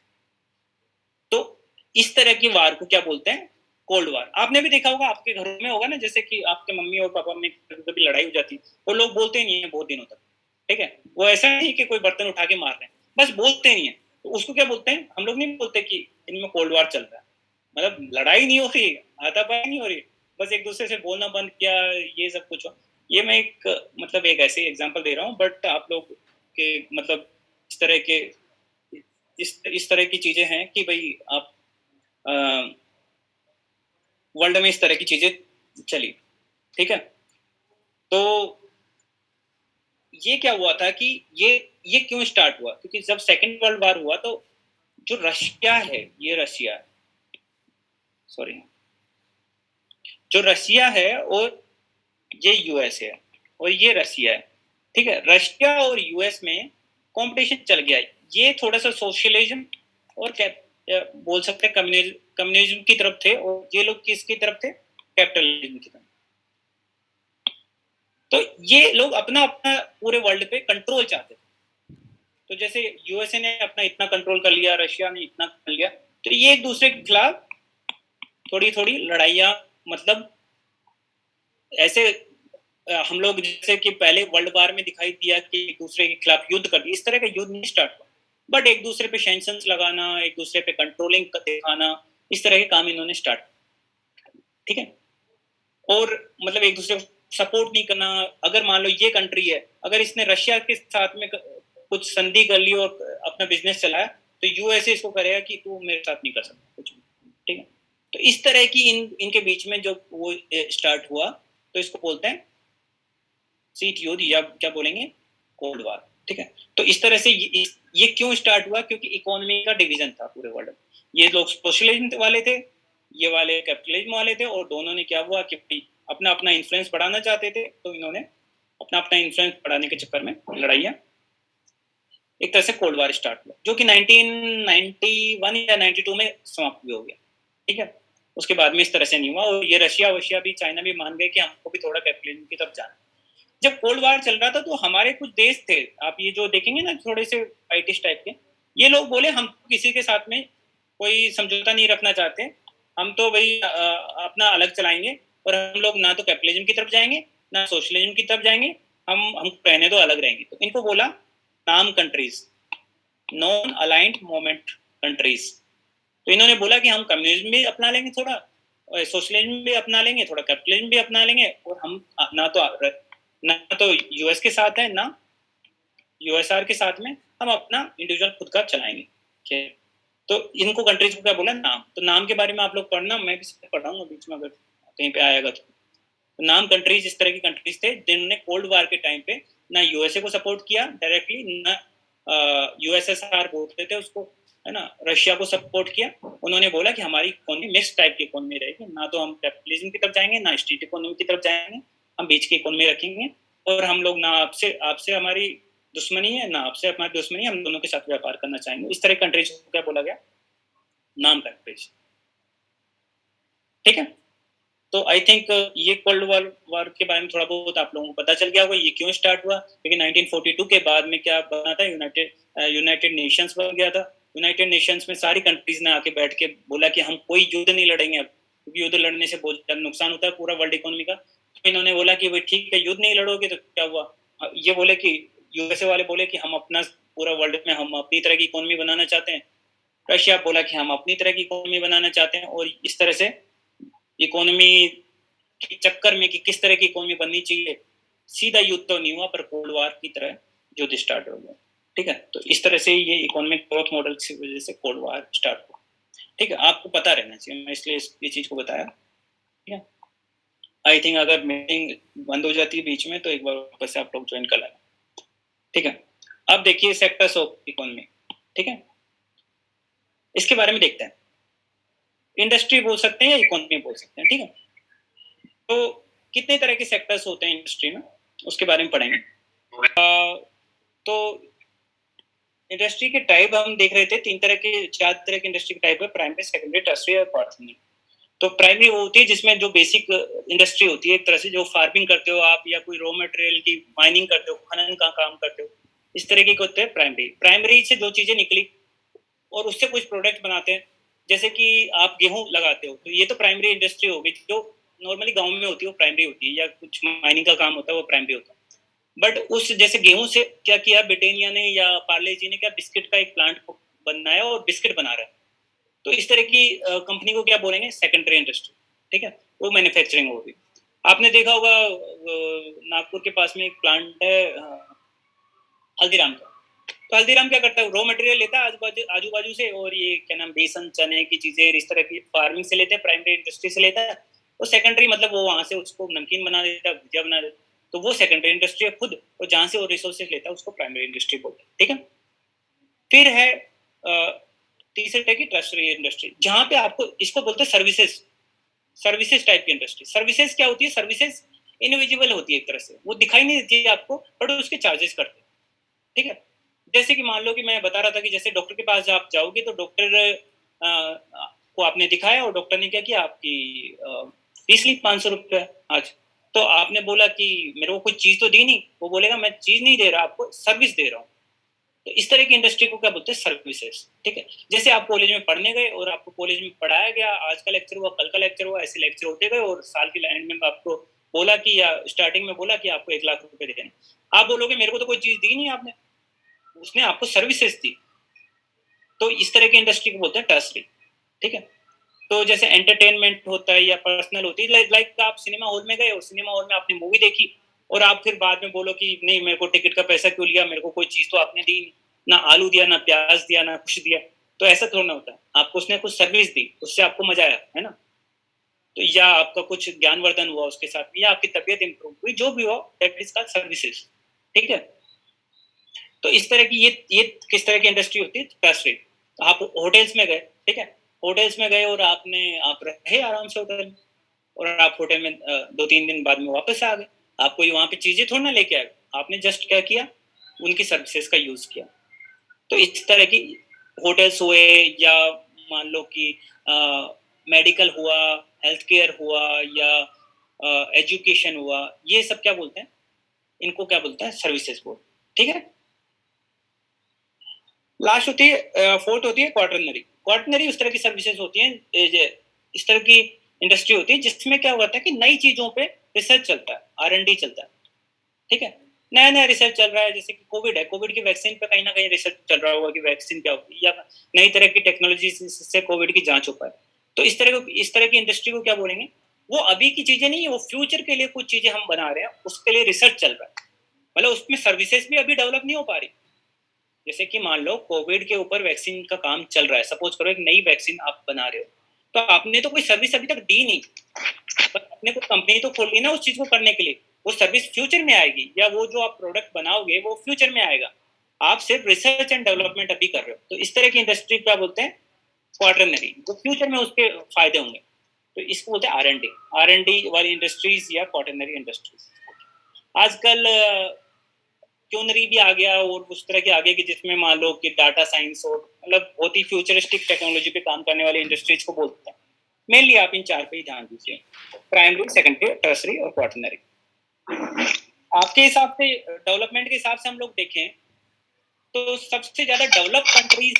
तो इस तरह की वार को क्या बोलते हैं? Cold war. आपने भी देखा होगा, आपके घरों में होगा ना, जैसे कि आपके मम्मी और पापा में कभी लड़ाई हो जाती, वो लोग बोलते नहीं है बहुत दिनों तक। ठीक है, वो ऐसा नहीं कि कोई बर्तन उठा के मार रहे हैं, बस बोलते नहीं है। तो उसको क्या बोलते हैं? हम लोग नहीं बोलते कि इनमें कोल्ड वार चल रहा है, मतलब लड़ाई नहीं हो रही, हाथापाई नहीं हो रही, बस एक दूसरे से बोलना बंद किया, ये सब कुछ हो। ये मैं एक मतलब एक ऐसे एग्जांपल दे रहा हूँ, बट आप लोग के मतलब इस तरह के इस तरह की चीजें हैं कि भाई आप वर्ल्ड में इस तरह की चीजें चली। ठीक है, तो ये क्या हुआ था कि ये क्यों स्टार्ट हुआ? क्योंकि जब सेकेंड वर्ल्ड वार हुआ तो जो रशिया है, ये रशिया, सॉरी, जो रशिया है और ये यूएस है और ये रशिया है। ठीक है, रशिया और यूएस में कंपटीशन चल गया। ये थोड़ा सा सोशलिज्म और बोल सकते हैं कम्युनिज्म की तरफ थे, और ये लोग किसकी तरफ थे? कैपिटलिज्म की तरफ। तो ये लोग अपना अपना पूरे वर्ल्ड पे कंट्रोल चाहते थे। तो जैसे यूएसए ने अपना इतना कंट्रोल कर लिया, रशिया ने इतना कर लिया, तो ये एक दूसरे के खिलाफ थोड़ी थोड़ी लड़ाइयाँ, मतलब ऐसे हम लोग जैसे कि पहले वर्ल्ड वार में दिखाई दिया कि एक दूसरे के खिलाफ युद्ध कर दिया, इस तरह का युद्ध नहीं स्टार्ट हुआ, बट एक दूसरे पे सैंक्शंस लगाना, एक दूसरे पे कंट्रोलिंग दिखाना, इस तरह के काम इन्होंने स्टार्ट। ठीक है, और मतलब एक दूसरे को सपोर्ट नहीं करना। अगर मान लो ये कंट्री है, अगर इसने रशिया के साथ में कुछ संधि कर ली और अपना बिजनेस चलाया, तो यूएसए इसको करेगा कि तू मेरे साथ नहीं कर सकता कुछ। ठीक है, तो इस तरह की इनके बीच में जो वो स्टार्ट हुआ, तो इसको बोलते हैं शीत युद्ध, या क्या बोलेंगे, कोल्ड वार। ठीक है, तो इस तरह से ये क्यों स्टार्ट हुआ? क्योंकि इकोनॉमी का डिवीजन था पूरे वर्ल्ड में। ये लोग सोशलिज्म वाले थे, ये वाले कैपिटलिज्म वाले थे, और दोनों ने क्या हुआ कि अपना अपना इन्फ्लुएंस बढ़ाना चाहते थे, तो इन्होंने अपना अपना इन्फ्लुएंस बढ़ाने के चक्कर में लड़ाइयाँ, एक तरह से कोल्ड वार स्टार्ट हुआ, जो कि 1991 या 92 में समाप्त भी हो गया। ठीक है, उसके बाद में इस तरह से नहीं हुआ, और ये रशिया भी, चाइना भी मान गए कि हमको भी थोड़ा कैपिटलिज्म की तरफ जाना। जब कोल्ड वार चल रहा था तो हमारे कुछ देश थे, आप ये जो देखेंगे ना थोड़े से फाइटिस्ट टाइप के, ये लोग बोले हम किसी के साथ में कोई समझौता नहीं रखना चाहते, हम तो भाई अपना अलग चलाएंगे, और हम लोग ना तो कैपिटलिज्म की तरफ जाएंगे ना सोशलिज्म की तरफ जाएंगे, हम रहने दो, अलग रहेंगे। तो इनको बोला नाम countries, non aligned moment countries. तो इन्होंने बोला कि हम कम्युनिज्म भी अपना लेंगे थोड़ा, सोशलिज्म भी अपना लेंगे थोड़ा, कैपिटलिज्म भी अपना लेंगे, और हम ना तो यूएस के साथ है ना यूएसआर के साथ में, हम अपना इंडिविजुअल खुद का चलाएंगे। तो इनको कंट्रीज को क्या बोला? नाम। तो नाम के बारे में आप लोग पढ़ना, मैं भी पढ़ रहा हूँ बीच में, अगर कहीं पे आएगा तो नाम कंट्रीज इस तरह की कंट्रीज थे जिन्होंने कोल्ड वार के टाइम पे ना यूएसए को सपोर्ट किया डायरेक्टली, ना यूएसएसआर बोलते थे उसको, है ना, रशिया को सपोर्ट किया। उन्होंने बोला कि हमारी इकोनॉमी मिक्स टाइप की इकोनॉमी रहेगी, ना तो हम कैपिटलिज्म की तरफ जाएंगे ना स्ट्रीट इकोनॉमी की तरफ जाएंगे, हम बीच की इकोनॉमी रखेंगे, और हम लोग ना आपसे आपसे हमारी दुश्मनी है ना आपसे हमारी दुश्मनी है, हम दोनों के साथ व्यापार करना चाहेंगे। इस तरह कंट्रीज को क्या बोला गया? नाम कंट्रीज। ठीक है, तो आई थिंक ये कोल्ड वार के बारे में थोड़ा बहुत आप लोगों को पता चल गया होगा, ये क्यों स्टार्ट हुआ। लेकिन 1942 के बाद में क्या बना था? यूनाइटेड नेशंस बन गया था। यूनाइटेड नेशंस में सारी कंट्रीज ने आके बैठ के बोला कि हम कोई युद्ध नहीं लड़ेंगे अब, क्योंकि युद्ध लड़ने से बहुत ज्यादा नुकसान होता है पूरा वर्ल्ड इकोनॉमी का। तो इन्होंने बोला कि भाई ठीक है, युद्ध नहीं लड़ोगे तो क्या हुआ? ये बोले कि यूएसए वाले बोले कि हम अपना पूरा वर्ल्ड में हम अपनी तरह की इकोनॉमी बनाना चाहते हैं, रशिया बोला कि हम अपनी तरह की इकोनॉमी बनाना चाहते हैं, और इस तरह से इकोनॉमी के चक्कर में कि किस तरह की इकोनॉमी बननी चाहिए, सीधा युद्ध तो नहीं हुआ, पर कोल्ड वार की तरह युद्ध स्टार्ट हो गया। ठीक है। तो इस तरह से ये इकोनॉमिक ग्रोथ मॉडल की वजह से कोल्ड वॉर स्टार्ट हुआ। ठीक है, आपको पता रहना चाहिए, मैं इसलिए ये चीज को बताया। ठीक है, आई थिंक अगर मीटिंग बंद हो जाती है बीच में तो एक बार वापस से आप लोग ज्वाइन कर लेना। ठीक है, अब देखिए सेक्टर्स ऑफ इकोनॉमी। ठीक है, इसके बारे में देखते हैं। इंडस्ट्री बोल सकते हैं या इकोनॉमी बोल सकते हैं। ठीक है, तो कितने तरह के सेक्टर्स होते हैं इंडस्ट्री में, उसके बारे में पढ़ेंगे। तो इंडस्ट्री के टाइप हम देख रहे थे, चार तरह के इंडस्ट्री के टाइप है, प्राइमरी, सेकेंडरी, टर्शियरी और क्वार्टरनरी। तो प्राइमरी वो होती है जिसमें जो बेसिक इंडस्ट्री होती है, एक तरह से जो फार्मिंग करते हो आप, या कोई रॉ मटेरियल की माइनिंग करते हो, खनन का काम करते हो, इस तरह के होते हैं प्राइमरी। प्राइमरी से जो चीजें निकली और उससे कुछ प्रोडक्ट बनाते हैं, जैसे कि आप गेहूं लगाते हो, तो ये तो प्राइमरी इंडस्ट्री होगी। जो नॉर्मली गाँव में होती है वो प्राइमरी होती है, या कुछ माइनिंग का काम होता है वो प्राइमरी होता है। बट उस जैसे गेहूं से क्या किया ब्रिटेनिया ने या पार्ले जी ने, क्या बिस्किट का एक प्लांट बनाया और बिस्किट बना रहा है, तो इस तरह की कंपनी को क्या बोलेंगे, सेकेंडरी इंडस्ट्री। ठीक है, वो मैन्युफैक्चरिंग होगी। आपने देखा होगा नागपुर के पास में एक प्लांट है हल्दीराम का। तो हल्दीराम क्या करता है, रॉ मटेरियल लेता है आजू बाजू से, और ये क्या नाम, बेसन, चने की चीजें इस तरह की फार्मिंग से लेते हैं, प्राइमरी इंडस्ट्री से लेता है। और सेकेंडरी मतलब वो वहां से उसको नमकीन बना देता है, भुजिया बना देता है, तो वो सेकेंडरी इंडस्ट्री है खुद। और जहां से वो रिसोर्सेज लेता है उसको प्राइमरी इंडस्ट्री बोलते हैं। ठीक है, फिर है तीसरे टाइप की टर्शियरी इंडस्ट्री, जहां पे आपको इसको बोलते हैं सर्विसेज। सर्विसेज टाइप की इंडस्ट्री। सर्विसेज क्या होती है, सर्विसेज इनविजिबल होती है, एक तरह से वो दिखाई नहीं देती है आपको, बट उसके चार्जेस करते हैं। ठीक है, जैसे कि मान लो कि मैं बता रहा था कि जैसे डॉक्टर के पास आप जाओगे तो डॉक्टर को आपने दिखाया और डॉक्टर ने क्या किया, आपकी फीस ली 500 रुपया आज। तो आपने बोला कि मेरे को कोई चीज तो दी नहीं, वो बोलेगा मैं चीज नहीं दे रहा, आपको सर्विस दे रहा हूँ। तो इस तरह की इंडस्ट्री को क्या बोलते हैं, सर्विसेज। ठीक है, जैसे आप कॉलेज में पढ़ने गए और आपको कॉलेज में पढ़ाया गया, आज का लेक्चर हुआ, कल का लेक्चर हुआ, ऐसे लेक्चर होते गए, और साल के एंड में आपको बोला कि, या स्टार्टिंग में बोला कि आपको 1 लाख रुपए देना। आप बोलोगे मेरे को तो कोई चीज दी नहीं आपने, उसने आपको सर्विसेज दी। तो इस तरह की इंडस्ट्री को बोलते हैं टर्सरी। ठीक है, तो जैसे एंटरटेनमेंट होता है या पर्सनल होती है, लाइक आप सिनेमा हॉल में गए और सिनेमा हॉल में आपने मूवी देखी, और आप फिर बाद में बोलो कि नहीं मेरे को टिकट का पैसा क्यों लिया, मेरे को कोई चीज तो आपने दी, ना आलू दिया, ना प्याज दिया, ना कुछ दिया। तो ऐसा थोड़ा ना होता है, आपको उसने कुछ सर्विस दी, उससे आपको मजा आया है ना। तो या आपका कुछ ज्ञानवर्धन हुआ उसके साथ, या आपकी तबीयत इंप्रूव हुई, जो भी हो, दैट इज कॉल्ड सर्विसेज। ठीक है, तो इस तरह की ये किस तरह की इंडस्ट्री होती है, टर्सरी। आप होटल्स में गए, ठीक है, होटल्स में गए और आप रहे आराम से होटल में, और आप होटल में 2-3 दिन बाद में वापस आ गए। आप कोई वहां पे चीजें थोड़ा ना लेके आए, आपने जस्ट क्या किया, उनकी सर्विसेज का यूज किया। तो इस तरह की होटल्स हुए, या मान लो कि मेडिकल हुआ, हेल्थ केयर हुआ, या एजुकेशन हुआ, ये सब क्या बोलते हैं, इनको क्या बोलते हैं, सर्विसेज बोल। ठीक है, लास्ट होती है, फोर्थ होती है क्वार्टरनरी। क्वार्टरनरी उस तरह की सर्विसेज होती हैं, इस तरह की इंडस्ट्री होती है जिसमें क्या होता है कि नई चीजों पे रिसर्च चलता है, R&D चलता है। ठीक है, नया नया रिसर्च चल रहा है, जैसे कि कोविड है, कोविड की वैक्सीन पे कहीं ना कहीं रिसर्च चल रहा होगा कि वैक्सीन क्या होगी, या नई तरह की टेक्नोलॉजी से कोविड की जांच हो पाए। तो इस तरह की इंडस्ट्री को क्या बोलेंगे, वो अभी की चीजें नहीं है, वो फ्यूचर के लिए कुछ चीजें हम बना रहे हैं, उसके लिए रिसर्च चल रहा है, मतलब उसमें सर्विसेज भी अभी डेवलप नहीं हो पा रही। जैसे कि मान लो कोविड के ऊपर वैक्सीन का काम चल रहा है, सपोज करो एक नई वैक्सीन आप बना रहे हो, तो आपने तो कोई सर्विस अभी तक दी नहीं, पर आपने कोई कंपनी तो खोल ली ना उस चीज को करने के लिए। वो सर्विस फ्यूचर में आएगी, या वो जो आप प्रोडक्ट बनाओगे वो फ्यूचर में आएगा। आप सिर्फ रिसर्च एंड डेवलपमेंट अभी कर रहे हो। तो इस तरह की इंडस्ट्री क्या बोलते हैं, क्वार्टरनरी, जो फ्यूचर में उसके फायदे होंगे। तो इसको बोलते हैं R&D वाली इंडस्ट्रीज या क्वार्टरनरी इंडस्ट्रीज। आजकल क्यूनरी भी आ गया, और उस तरह के आगे कि जिसमें मान लो कि डाटा साइंस और मतलब बहुत ही फ्यूचरिस्टिक टेक्नोलॉजी पे काम करने वाली इंडस्ट्रीज को बोलते हैं। मेनली आप इन चार पे ही ध्यान दीजिए, प्राइमरी, सेकेंडरी, टर्सरी और क्वार्टरनरी। आपके हिसाब से, डेवलपमेंट के हिसाब से हम लोग देखें तो सबसे ज्यादा डेवलप कंट्रीज,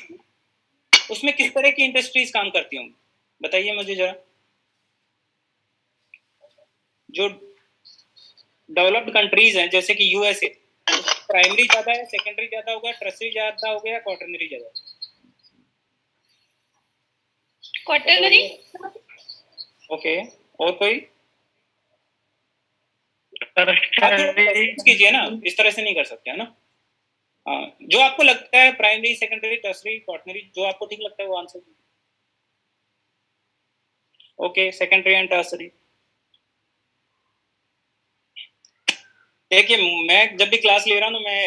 उसमें किस तरह की इंडस्ट्रीज काम करती होंगी, बताइए मुझे जरा। जो डेवलप्ड कंट्रीज हैं जैसे कि USA, प्राइमरी ज्यादा है, सेकेंडरी ज्यादा होगा, टर्सरी ज्यादा हो गया, क्वार्टरनरी ज्यादा? क्वार्टरनरी। ओके, और कोई कीजिए ना, इस तरह से नहीं कर सकते है ना। जो आपको लगता है प्राइमरी, सेकेंडरी, टर्सरी, क्वाटरनरी, जो आपको ठीक लगता है वो answer. Okay, secondary and tertiary. देखिए, मैं जब भी क्लास ले रहा हूँ मैं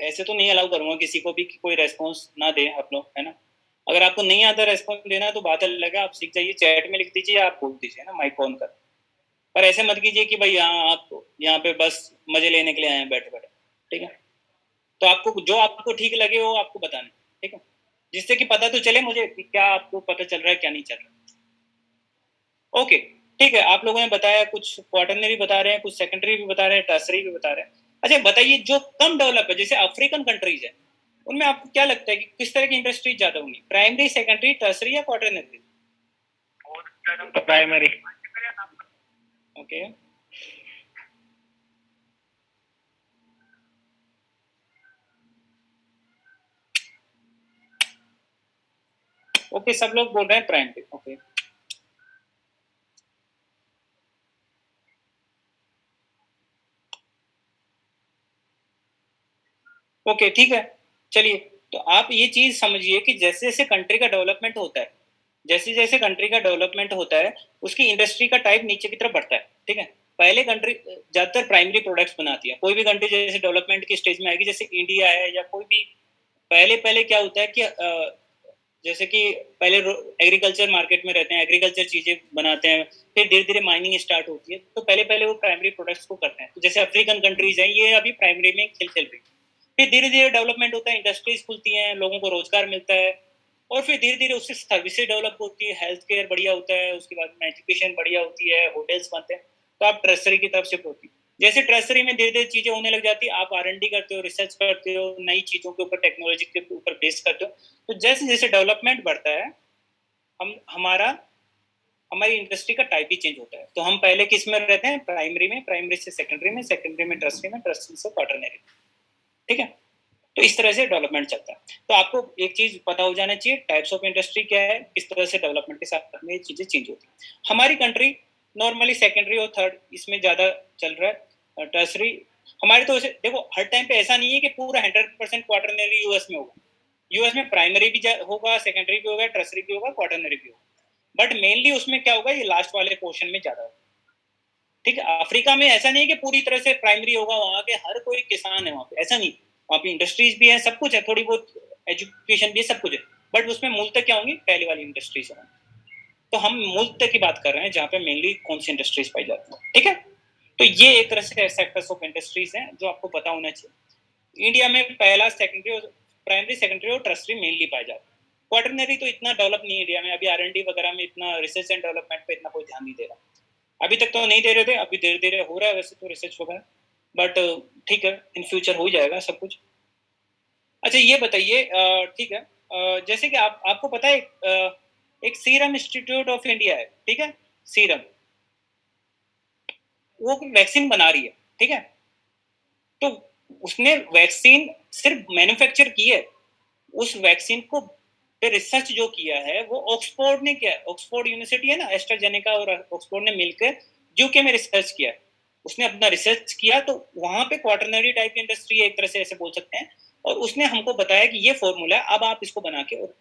ऐसे तो नहीं अलाउ करूंगा किसी को भी कि कोई रेस्पॉन्स ना दे आप लोग, है ना। अगर आपको नहीं आता रेस्पॉन्स देना तो बात अलग है, आप सीख जाइए, चैट में लिख दीजिए, आप बोल दीजिए ना, माइक ऑन कर। पर ऐसे मत कीजिए कि भाई आप यहाँ पे बस मजे लेने के लिए आए हैं बैठे बैठे, ठीक है। तो आपको जो आपको ठीक लगे वो आपको बताना, ठीक है, जिससे कि पता तो चले मुझे कि क्या आपको पता चल रहा है क्या नहीं चल रहा। ओके, ठीक है, आप लोगों ने बताया, कुछ क्वार्टरनरी भी बता रहे हैं, कुछ सेकेंडरी भी बता रहे हैं, टर्सरी भी बता रहे हैं। अच्छा बताइए, जो कम डेवलप है जैसे अफ्रीकन कंट्रीज है, उनमें आपको क्या लगता है कि किस तरह की इंडस्ट्री ज्यादा होंगी, प्राइमरी, सेकेंडरी, टर्सरी या क्वार्टरनरी? प्राइमरी। ओके, ओके, सब लोग बोल रहे हैं प्राइमरी। ओके, ओके, ठीक है, चलिए। तो आप ये चीज समझिए कि जैसे जैसे कंट्री का डेवलपमेंट होता है, जैसे जैसे कंट्री का डेवलपमेंट होता है, उसकी इंडस्ट्री का टाइप नीचे की तरफ बढ़ता है, ठीक है। पहले कंट्री ज्यादातर प्राइमरी प्रोडक्ट्स बनाती है, कोई भी कंट्री जैसे डेवलपमेंट की स्टेज में आएगी, जैसे इंडिया है या कोई भी, पहले पहले क्या होता है कि जैसे कि पहले एग्रीकल्चर मार्केट में रहते हैं, एग्रीकल्चर चीजें बनाते हैं, फिर धीरे धीरे माइनिंग स्टार्ट होती है, तो पहले पहले वो प्राइमरी प्रोडक्ट्स को करते हैं। तो जैसे अफ्रीकन कंट्रीज हैं, ये अभी प्राइमरी में खेल खेल रही है। फिर धीरे धीरे डेवलपमेंट होता है, इंडस्ट्रीज खुलती हैं, लोगों को रोजगार मिलता है, और फिर धीरे धीरे उससे सर्विसेज डेवलप होती है, हेल्थ केयर बढ़िया होता है, उसके बाद में एजुकेशन बढ़िया होती है, होटल्स बनते हैं, तो आप ट्रेजरी की तरफ शिफ्ट होती है। जैसे ट्रेजरी में धीरे धीरे चीजें होने लग जाती है, आप R&D करते हो, रिसर्च करते हो, नई चीजों के ऊपर, टेक्नोलॉजी के ऊपर बेस करते हो, तो जैसे जैसे डेवलपमेंट बढ़ता है, हम हमारी इंडस्ट्री का टाइप भी चेंज होता है। तो हम पहले किस में रहते हैं, प्राइमरी में, प्राइमरी से सेकेंडरी में, सेकेंडरी में टर्सरी में, टर्सरी से क्वार्टरनरी, ठीक है। तो इस तरह से डेवलपमेंट चलता है। तो आपको एक चीज पता हो जाना चाहिए, टाइप्स ऑफ इंडस्ट्री क्या है, किस तरह से डेवलपमेंट के साथ में चीजें चेंज होती है। हमारी कंट्री नॉर्मली सेकेंडरी और थर्ड इसमें ज्यादा चल रहा है, टर्सरी हमारे तो देखो हर टाइम पे ऐसा नहीं है कि पूरा 100% क्वार्टरनरी यूएस में होगा। यूएस में प्राइमरी भी होगा, सेकेंडरी भी होगा, टर्सरी भी होगा, क्वार्टरनरी भी होगा, बट मेनली उसमें क्या होगा, ये लास्ट वाले पोर्शन में ज्यादा होगा, ठीक है। अफ्रीका में ऐसा नहीं है कि पूरी तरह से प्राइमरी होगा, वहाँ के हर कोई किसान है वहाँ पे, ऐसा नहीं, वहाँ पे इंडस्ट्रीज भी है, सब कुछ है, थोड़ी बहुत एजुकेशन भी है, सब कुछ है, बट उसमें मूलतः क्या होंगी, पहले वाली इंडस्ट्रीज होंगी। तो हम मूलतः की बात कर रहे हैं, जहाँ पे मेनली कौन सी इंडस्ट्रीज पाई जाती है, ठीक है। तो ये एक तरह से सेक्टर्स ऑफ इंडस्ट्रीज हैं जो आपको पता होना चाहिए। इंडिया में पहला सेकेंडरी और प्राइमरी, सेकेंडरी और टर्सरी मेनली पाए जाते हैं। क्वार्टरनरी तो इतना डेवलप नहीं है इंडिया में, अभी R&D वगैरह में इतना रिसर्च एंड डेवलपमेंट पे इतना कोई ध्यान नहीं दे रहा, अभी तक तो नहीं दे रहे थे, अभी धीरे धीरे हो रहा है वैसे तो रिसर्च वगैरह, बट ठीक है, इन फ्यूचर हो जाएगा सब कुछ। अच्छा ये बताइए, ठीक है, जैसे कि आपको पता है एक सीरम इंस्टीट्यूट ऑफ इंडिया है, ठीक है, सीरम, वो वैक्सीन बना रही है, ठीक है। तो उसने वैक्सीन सिर्फ मैन्युफैक्चर की है, उस वैक्सीन को पे रिसर्च जो किया है वो ऑक्सफोर्ड ने किया है, ऑक्सफोर्ड यूनिवर्सिटी है ना, एस्ट्राजेनेका और ऑक्सफोर्ड ने मिलकर यूके में रिसर्च किया है, उसने अपना रिसर्च किया, तो वहां पे क्वार्टरनरी टाइप की इंडस्ट्री है, एक तरह से ऐसे बोल सकते हैं, और उसने हमको बताया कि ये फॉर्मूला है, अब आप इसको बना के और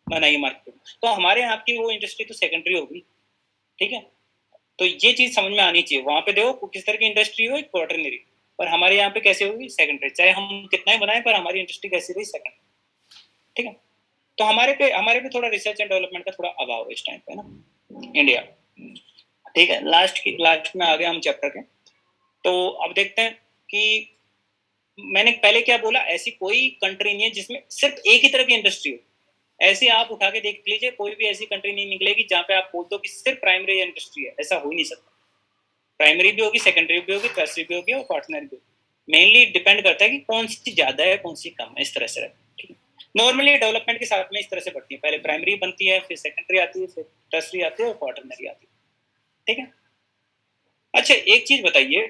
बनाइए मार्केट में। तो हमारे यहाँ की वो इंडस्ट्री तो सेकेंडरी होगी, ठीक है। तो ये चीज समझ में आनी चाहिए, वहां पे देखो किस तरह की इंडस्ट्री हो, क्वार्टरनरी, पर हमारे यहाँ पे कैसे होगी, सेकेंडरी, चाहे हम कितना ही बनाए पर हमारी इंडस्ट्री कैसी रही, सेकेंडरी, ठीक है। तो हमारे पे थोड़ा रिसर्च एंड डेवलपमेंट का थोड़ा अभाव है इस टाइम पे ना, इंडिया, ठीक है। लास्ट में आ गए हम चैप्टर के। तो अब देखते हैं कि मैंने पहले क्या बोला, ऐसी कोई कंट्री नहीं है जिसमें सिर्फ एक ही तरह की इंडस्ट्री हो, ऐसे आप उठा के देख लीजिए, कोई भी ऐसी कंट्री नहीं निकलेगी जहाँ पे आप बोल दो कि सिर्फ प्राइमरी इंडस्ट्री है, ऐसा हो ही नहीं सकता। प्राइमरी भी होगी, सेकेंडरी भी होगी, टर्सरी भी होगी और क्वार्टरनरी भी होगी, मेनली डिपेंड करता है कि कौन सी ज्यादा है कौन सी कम है, इस तरह से रहता है, ठीक है। नॉर्मली डेवलपमेंट के साथ में इस तरह से बढ़ती है, पहले प्राइमरी बनती है, फिर सेकेंडरी आती है, फिर टर्सरी आती है और क्वार्टरनरी आती है, ठीक है। अच्छा एक चीज बताइए,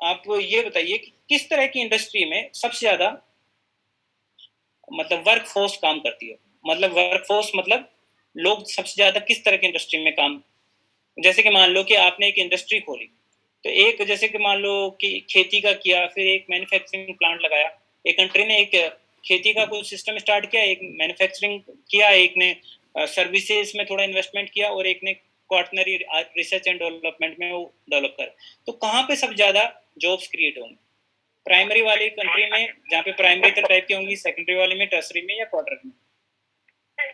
आप ये बताइए कि किस तरह की इंडस्ट्री में सबसे ज्यादा मतलब वर्क फोर्स काम करती है, मतलब वर्क फोर्स मतलब लोग सबसे ज्यादा किस तरह की इंडस्ट्री में काम, जैसे कि मान लो कि आपने एक इंडस्ट्री खोली, तो एक जैसे कि मान लो कि खेती का किया, फिर एक मैन्युफैक्चरिंग प्लांट लगाया, एक कंट्री ने एक खेती का कुछ सिस्टम स्टार्ट किया, एक मैन्युफैक्चरिंग किया, एक ने सर्विसेज में थोड़ा इन्वेस्टमेंट किया, और एक ने क्वार्टनरी रिसर्च एंड डेवलपमेंट में वो डेवलप कर। तो कहाँ पे सब ज्यादा जॉब्स क्रिएट होंगे? प्राइमरी वाली कंट्री में, जहाँ पे प्राइमरी टाइप की होंगी, सेकेंडरी वाले में, टर्सरी में, या क्वार्टर में?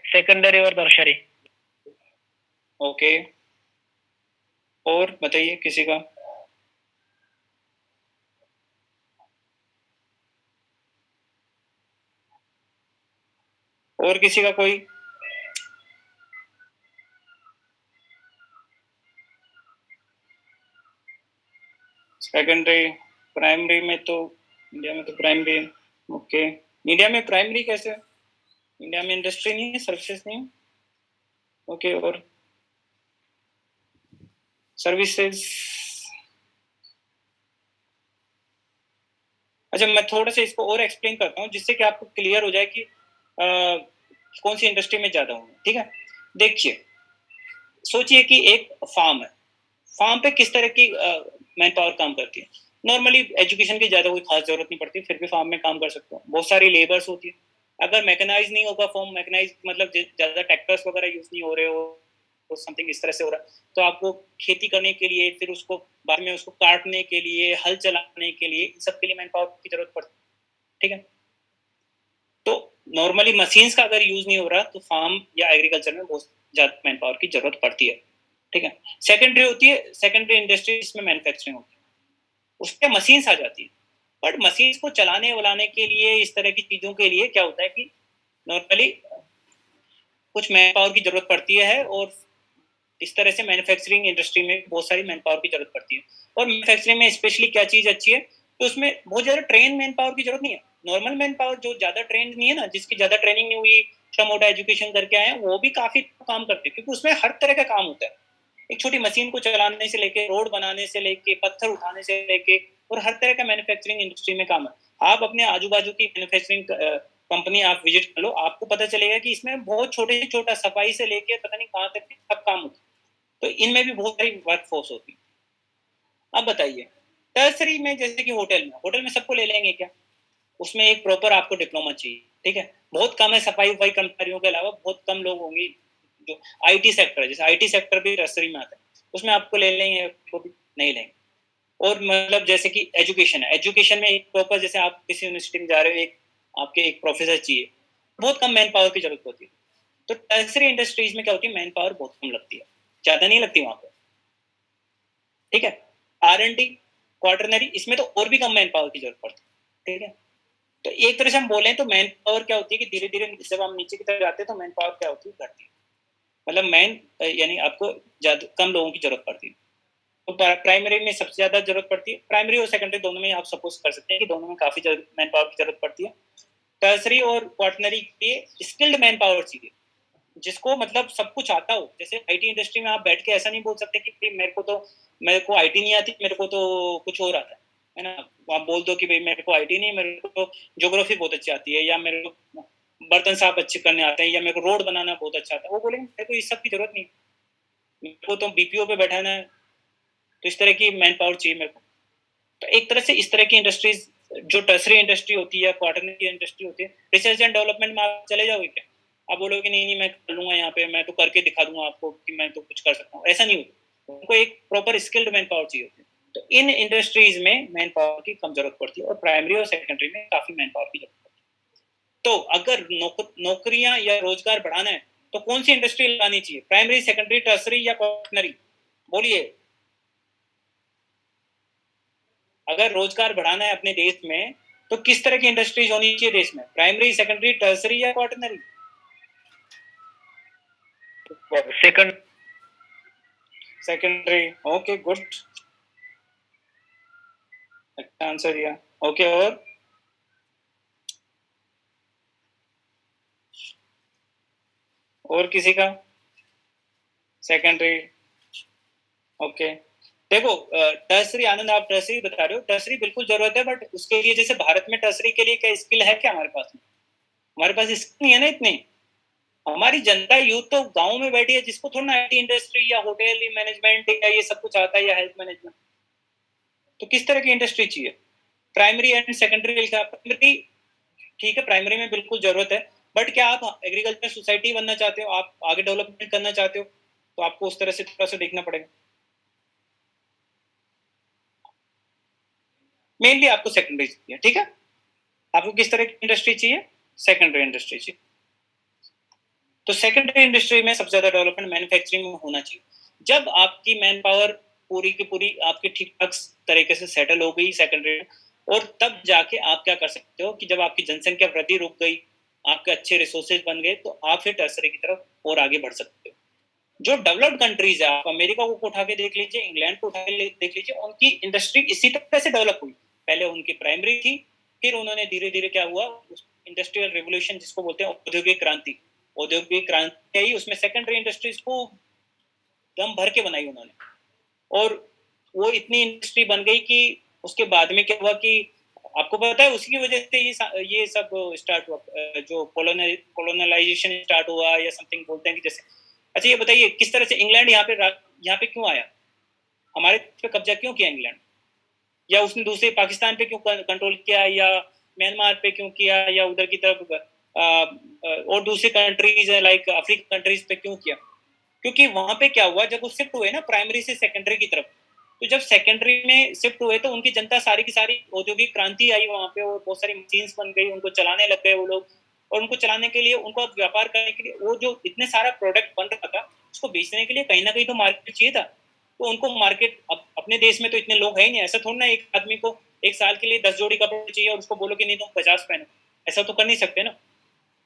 सेकेंडरी और टर्शरी। ओके, और बताइए किसी का। और किसी का कोई? सेकेंडरी, प्राइमरी में तो इंडिया में तो प्राइमरी। ओके, इंडिया में प्राइमरी कैसे? इंडिया में इंडस्ट्री नहीं है, सर्विसेज नहीं है। ओके, और सर्विसेज। अच्छा, मैं थोड़ा सा इसको और एक्सप्लेन करता हूँ जिससे कि आपको क्लियर हो जाए कि कौन सी इंडस्ट्री में ज्यादा होंगे। ठीक है, देखिए, सोचिए कि एक फार्म है, फार्म पे किस तरह की मैन पावर काम करती है। नॉर्मली एजुकेशन की ज्यादा कोई खास जरूरत नहीं पड़ती, फिर भी फार्म में काम कर सकते हो। बहुत सारी लेबर्स होती है। अगर मैकेनाइज नहीं होगा फॉर्म, मैकेनाइज मतलब ज्यादा ट्रैक्टर्स वगैरह यूज नहीं हो रहे हो, तो समथिंग इस तरह से हो रहा है, तो आपको खेती करने के लिए, फिर उसको बाद में उसको काटने के लिए, हल चलाने के लिए, इन सब के लिए मैन पावर की जरूरत पड़ती है। ठीक है, तो नॉर्मली मशीन्स का अगर यूज नहीं हो रहा, तो फार्म या एग्रीकल्चर में बहुत ज्यादा मैन पावर की जरूरत पड़ती है। ठीक है, सेकेंडरी होती है, सेकेंडरी इंडस्ट्री, इसमें मैन्युफैक्चरिंग होती है, उसके मशीन्स आ जाती है। बट मशीन्स को चलाने वलाने के लिए, इस तरह की चीजों के लिए क्या होता है कि नॉर्मली कुछ मैन पावर की जरूरत पड़ती है, और इस तरह से मैन्युफैक्चरिंग इंडस्ट्री में बहुत सारी मैन पावर की जरूरत पड़ती है। और मैन्युफैक्चरिंग में स्पेशली क्या चीज अच्छी है, तो उसमें बहुत ज्यादा ट्रेन मैन पावर की जरूरत नहीं है। नॉर्मल मैन पावर जो ज्यादा ट्रेन नहीं है ना, जिसकी ज्यादा ट्रेनिंग नहीं हुई, छोटा मोटा एजुकेशन करके आए हैं, वो भी काफी काम करते हैं, क्योंकि उसमें हर तरह का काम होता है। एक छोटी मशीन को चलाने से लेके, रोड बनाने से लेके, पत्थर उठाने से लेके, और हर तरह का मैन्युफैक्चरिंग इंडस्ट्री में काम है। आप अपने आजू बाजू की मैन्युफैक्चरिंग कंपनी आप विजिट कर लो, आपको पता चलेगा कि इसमें बहुत छोटे से छोटा, सफाई से लेके पता नहीं कहाँ तक सब काम होता है। तो इनमें भी बहुत सारी वर्क फोर्स होती है। अब बताइए, टर्सरी में जैसे कि होटल में सबको ले लेंगे क्या? उसमें एक प्रॉपर आपको डिप्लोमा चाहिए। ठीक है, बहुत कम है, सफाई वफाई कर्मचारियों के अलावा बहुत कम लोग होंगे। जो आईटी सेक्टर है, जैसे आईटी सेक्टर भी टर्सरी में आता है, उसमें आपको ले लेंगे, तो भी नहीं लेंगे। और मतलब जैसे कि एजुकेशन है, एजुकेशन में एक प्रॉपर, जैसे आप किसी यूनिवर्सिटी में जा रहे हो, एक आपके एक प्रोफेसर चाहिए, बहुत कम मैन पावर की जरूरत होती है। तो टर्सरी इंडस्ट्रीज में क्या होती है, मैन पावर बहुत कम लगती है, ज्यादा नहीं लगती वहां पर। ठीक है, R&D, क्वार्टरनरी, इसमें तो और भी कम मैन पावर की जरूरत पड़ती है। ठीक है, तो एक तरह से हम बोलें तो मैन पावर क्या होती है कि धीरे धीरे जब हम नीचे की तरफ जाते हैं, तो मैन पावर क्या होती है, घटती है। मतलब मैन यानी आपको ज्यादा कम लोगों की जरूरत पड़ती है। तो प्राइमरी में सबसे ज्यादा जरूरत पड़ती है, प्राइमरी और सेकेंडरी दोनों में आप सपोज कर सकते हैं कि दोनों में काफी मैन पावर की जरूरत पड़ती है। टर्सरी और क्वार्टनरी के लिए स्किल्ड मैन पावर चाहिए, जिसको मतलब सब कुछ आता हो। जैसे आईटी इंडस्ट्री में आप बैठ के ऐसा नहीं बोल सकते कि मेरे को आईटी नहीं आती, मेरे को तो कुछ और आता है ना। आप बोल दो कि भाई मेरे को आईटी नहीं, मेरे को तो ज्योग्राफी बहुत अच्छी आती है, या मेरे को बर्तन साफ अच्छे करने आते हैं, या मेरे को रोड बनाना बहुत अच्छा आता है, वो बोलेंगे मेरे को इस सब की जरूरत नहीं, मेरे को तो बीपीओ पे बैठाना है। तो इस तरह की मैन पावर चाहिए मेरे को। तो एक तरह से इस तरह की इंडस्ट्रीज, जो टर्सरी इंडस्ट्री होती है, क्वार्टरनरी इंडस्ट्री होती है, रिसर्च एंड डेवलपमेंट में आप चले जाओगे क्या? आप बोलोगे नहीं नहीं, मैं कर लूंगा यहाँ पे, मैं तो करके दिखा दूंगा आपको कि मैं तो कुछ कर सकता हूँ, ऐसा नहीं होता। उनको एक प्रॉपर स्किल्ड मैन पावर चाहिए होती है। तो इन इंडस्ट्रीज में मैन पावर की कम जरूरत पड़ती है, और प्राइमरी और सेकेंडरी में काफी मैन पावर की जरूरत पड़ती है। तो अगर नौकरियां या रोजगार बढ़ाना है, तो कौन सी इंडस्ट्री लगानी चाहिए, प्राइमरी, सेकेंडरी, टर्सरी या क्वार्टरनरी? बोलिए। अगर रोजगार बढ़ाना है अपने देश में, तो किस तरह की इंडस्ट्रीज होनी चाहिए देश में, प्राइमरी, सेकेंडरी, टर्सरी या क्वार्टरनरी? सेकेंडरी। ओके, गुड, अच्छा आंसर दिया। ओके, और किसी का? सेकेंडरी। ओके, देखो टर्सरी, आनंद आप टर्सरी बता रहे हो, टर्सरी बिल्कुल जरूरत है, बट उसके लिए जैसे भारत में टर्सरी के लिए क्या स्किल है क्या हमारे पास में? हमारे पास स्किल नहीं है ना इतनी। हमारी जनता, यूथ तो गांव में बैठी है, जिसको थोड़ा आईटी इंडस्ट्री या होटल मैनेजमेंट या ये सब कुछ आता है, या हेल्थ मैनेजमेंट। तो किस तरह की इंडस्ट्री चाहिए? प्राइमरी एंड सेकेंडरी का? प्राइमरी ठीक है, प्राइमरी में बिल्कुल जरूरत है, बट क्या आप एग्रीकल्चर सोसाइटी बनना चाहते हो, आप आगे डेवलपमेंट करना चाहते हो, तो आपको उस तरह से देखना पड़ेगा। मेनली आपको सेकेंडरी चाहिए, ठीक है। आपको किस तरह की इंडस्ट्री चाहिए? सेकेंडरी इंडस्ट्री चाहिए। तो सेकेंडरी इंडस्ट्री में सबसे ज्यादा डेवलपमेंट मैन्युफैक्चरिंग में होना चाहिए। जब आपकी मैन पावर पूरी की पूरी आपकी ठीक ठाक तरीके से सेटल हो गई सेकेंडरी, और तब जाके आप क्या कर सकते हो कि जब आपकी जनसंख्या वृद्धि रुक गई, आपके अच्छे रिसोर्सेज बन गए, तो आप फिर टर्सरी की तरफ और आगे बढ़ सकते हो। जो डेवलप्ड कंट्रीज है, आप अमेरिका को उठा के देख लीजिए, इंग्लैंड को उठा के देख लीजिए, उनकी इंडस्ट्री इसी तरह से डेवलप हुई। पहले उनकी प्राइमरी थी, फिर उन्होंने धीरे धीरे क्या हुआ, इंडस्ट्रियल रिवोल्यूशन जिसको बोलते हैं, औद्योगिक क्रांति, औद्योगिक क्रांति आई, उसमें सेकेंडरी इंडस्ट्रीज को दम भर के बनाई उन्होंने, और वो इतनी इंडस्ट्री बन गई कि उसके बाद में क्या हुआ कि आपको पता है उसकी वजह से ये सब स्टार्ट हुआ, जो कॉलोनलाइजेशन स्टार्ट हुआ या समथिंग बोलते हैं कि जैसे। अच्छा ये बताइए किस तरह से इंग्लैंड यहाँ पे क्यों आया, हमारे पे कब्जा क्यों किया इंग्लैंड, या उसने दूसरे पाकिस्तान पे क्यों कंट्रोल किया, या म्यांमार पे क्यों किया, या उधर की तरफ और दूसरी कंट्रीज है लाइक अफ्रीकन कंट्रीज पे क्यों किया? क्योंकि वहां पे क्या हुआ, जब वो शिफ्ट हुए ना प्राइमरी से सेकेंडरी की तरफ, तो जब सेकेंडरी में शिफ्ट हुए तो उनकी जनता सारी की सारी औद्योगिक क्रांति आई वहां पे, और बहुत सारी मशीन्स बन गई, उनको चलाने लग गए वो लोग, और उनको चलाने के लिए, उनको व्यापार करने के लिए, वो जो इतने सारा प्रोडक्ट बन रहा था उसको बेचने के लिए कहीं ना कहीं तो मार्केट चाहिए था। तो उनको मार्केट, अपने देश में तो इतने लोग है ही नहीं, ऐसा थोड़ा ना एक आदमी को एक साल के लिए 10 जोड़ी कपड़े चाहिए और उसको बोलो कि नहीं तुम 50 पहनो, ऐसा तो कर नहीं सकते ना।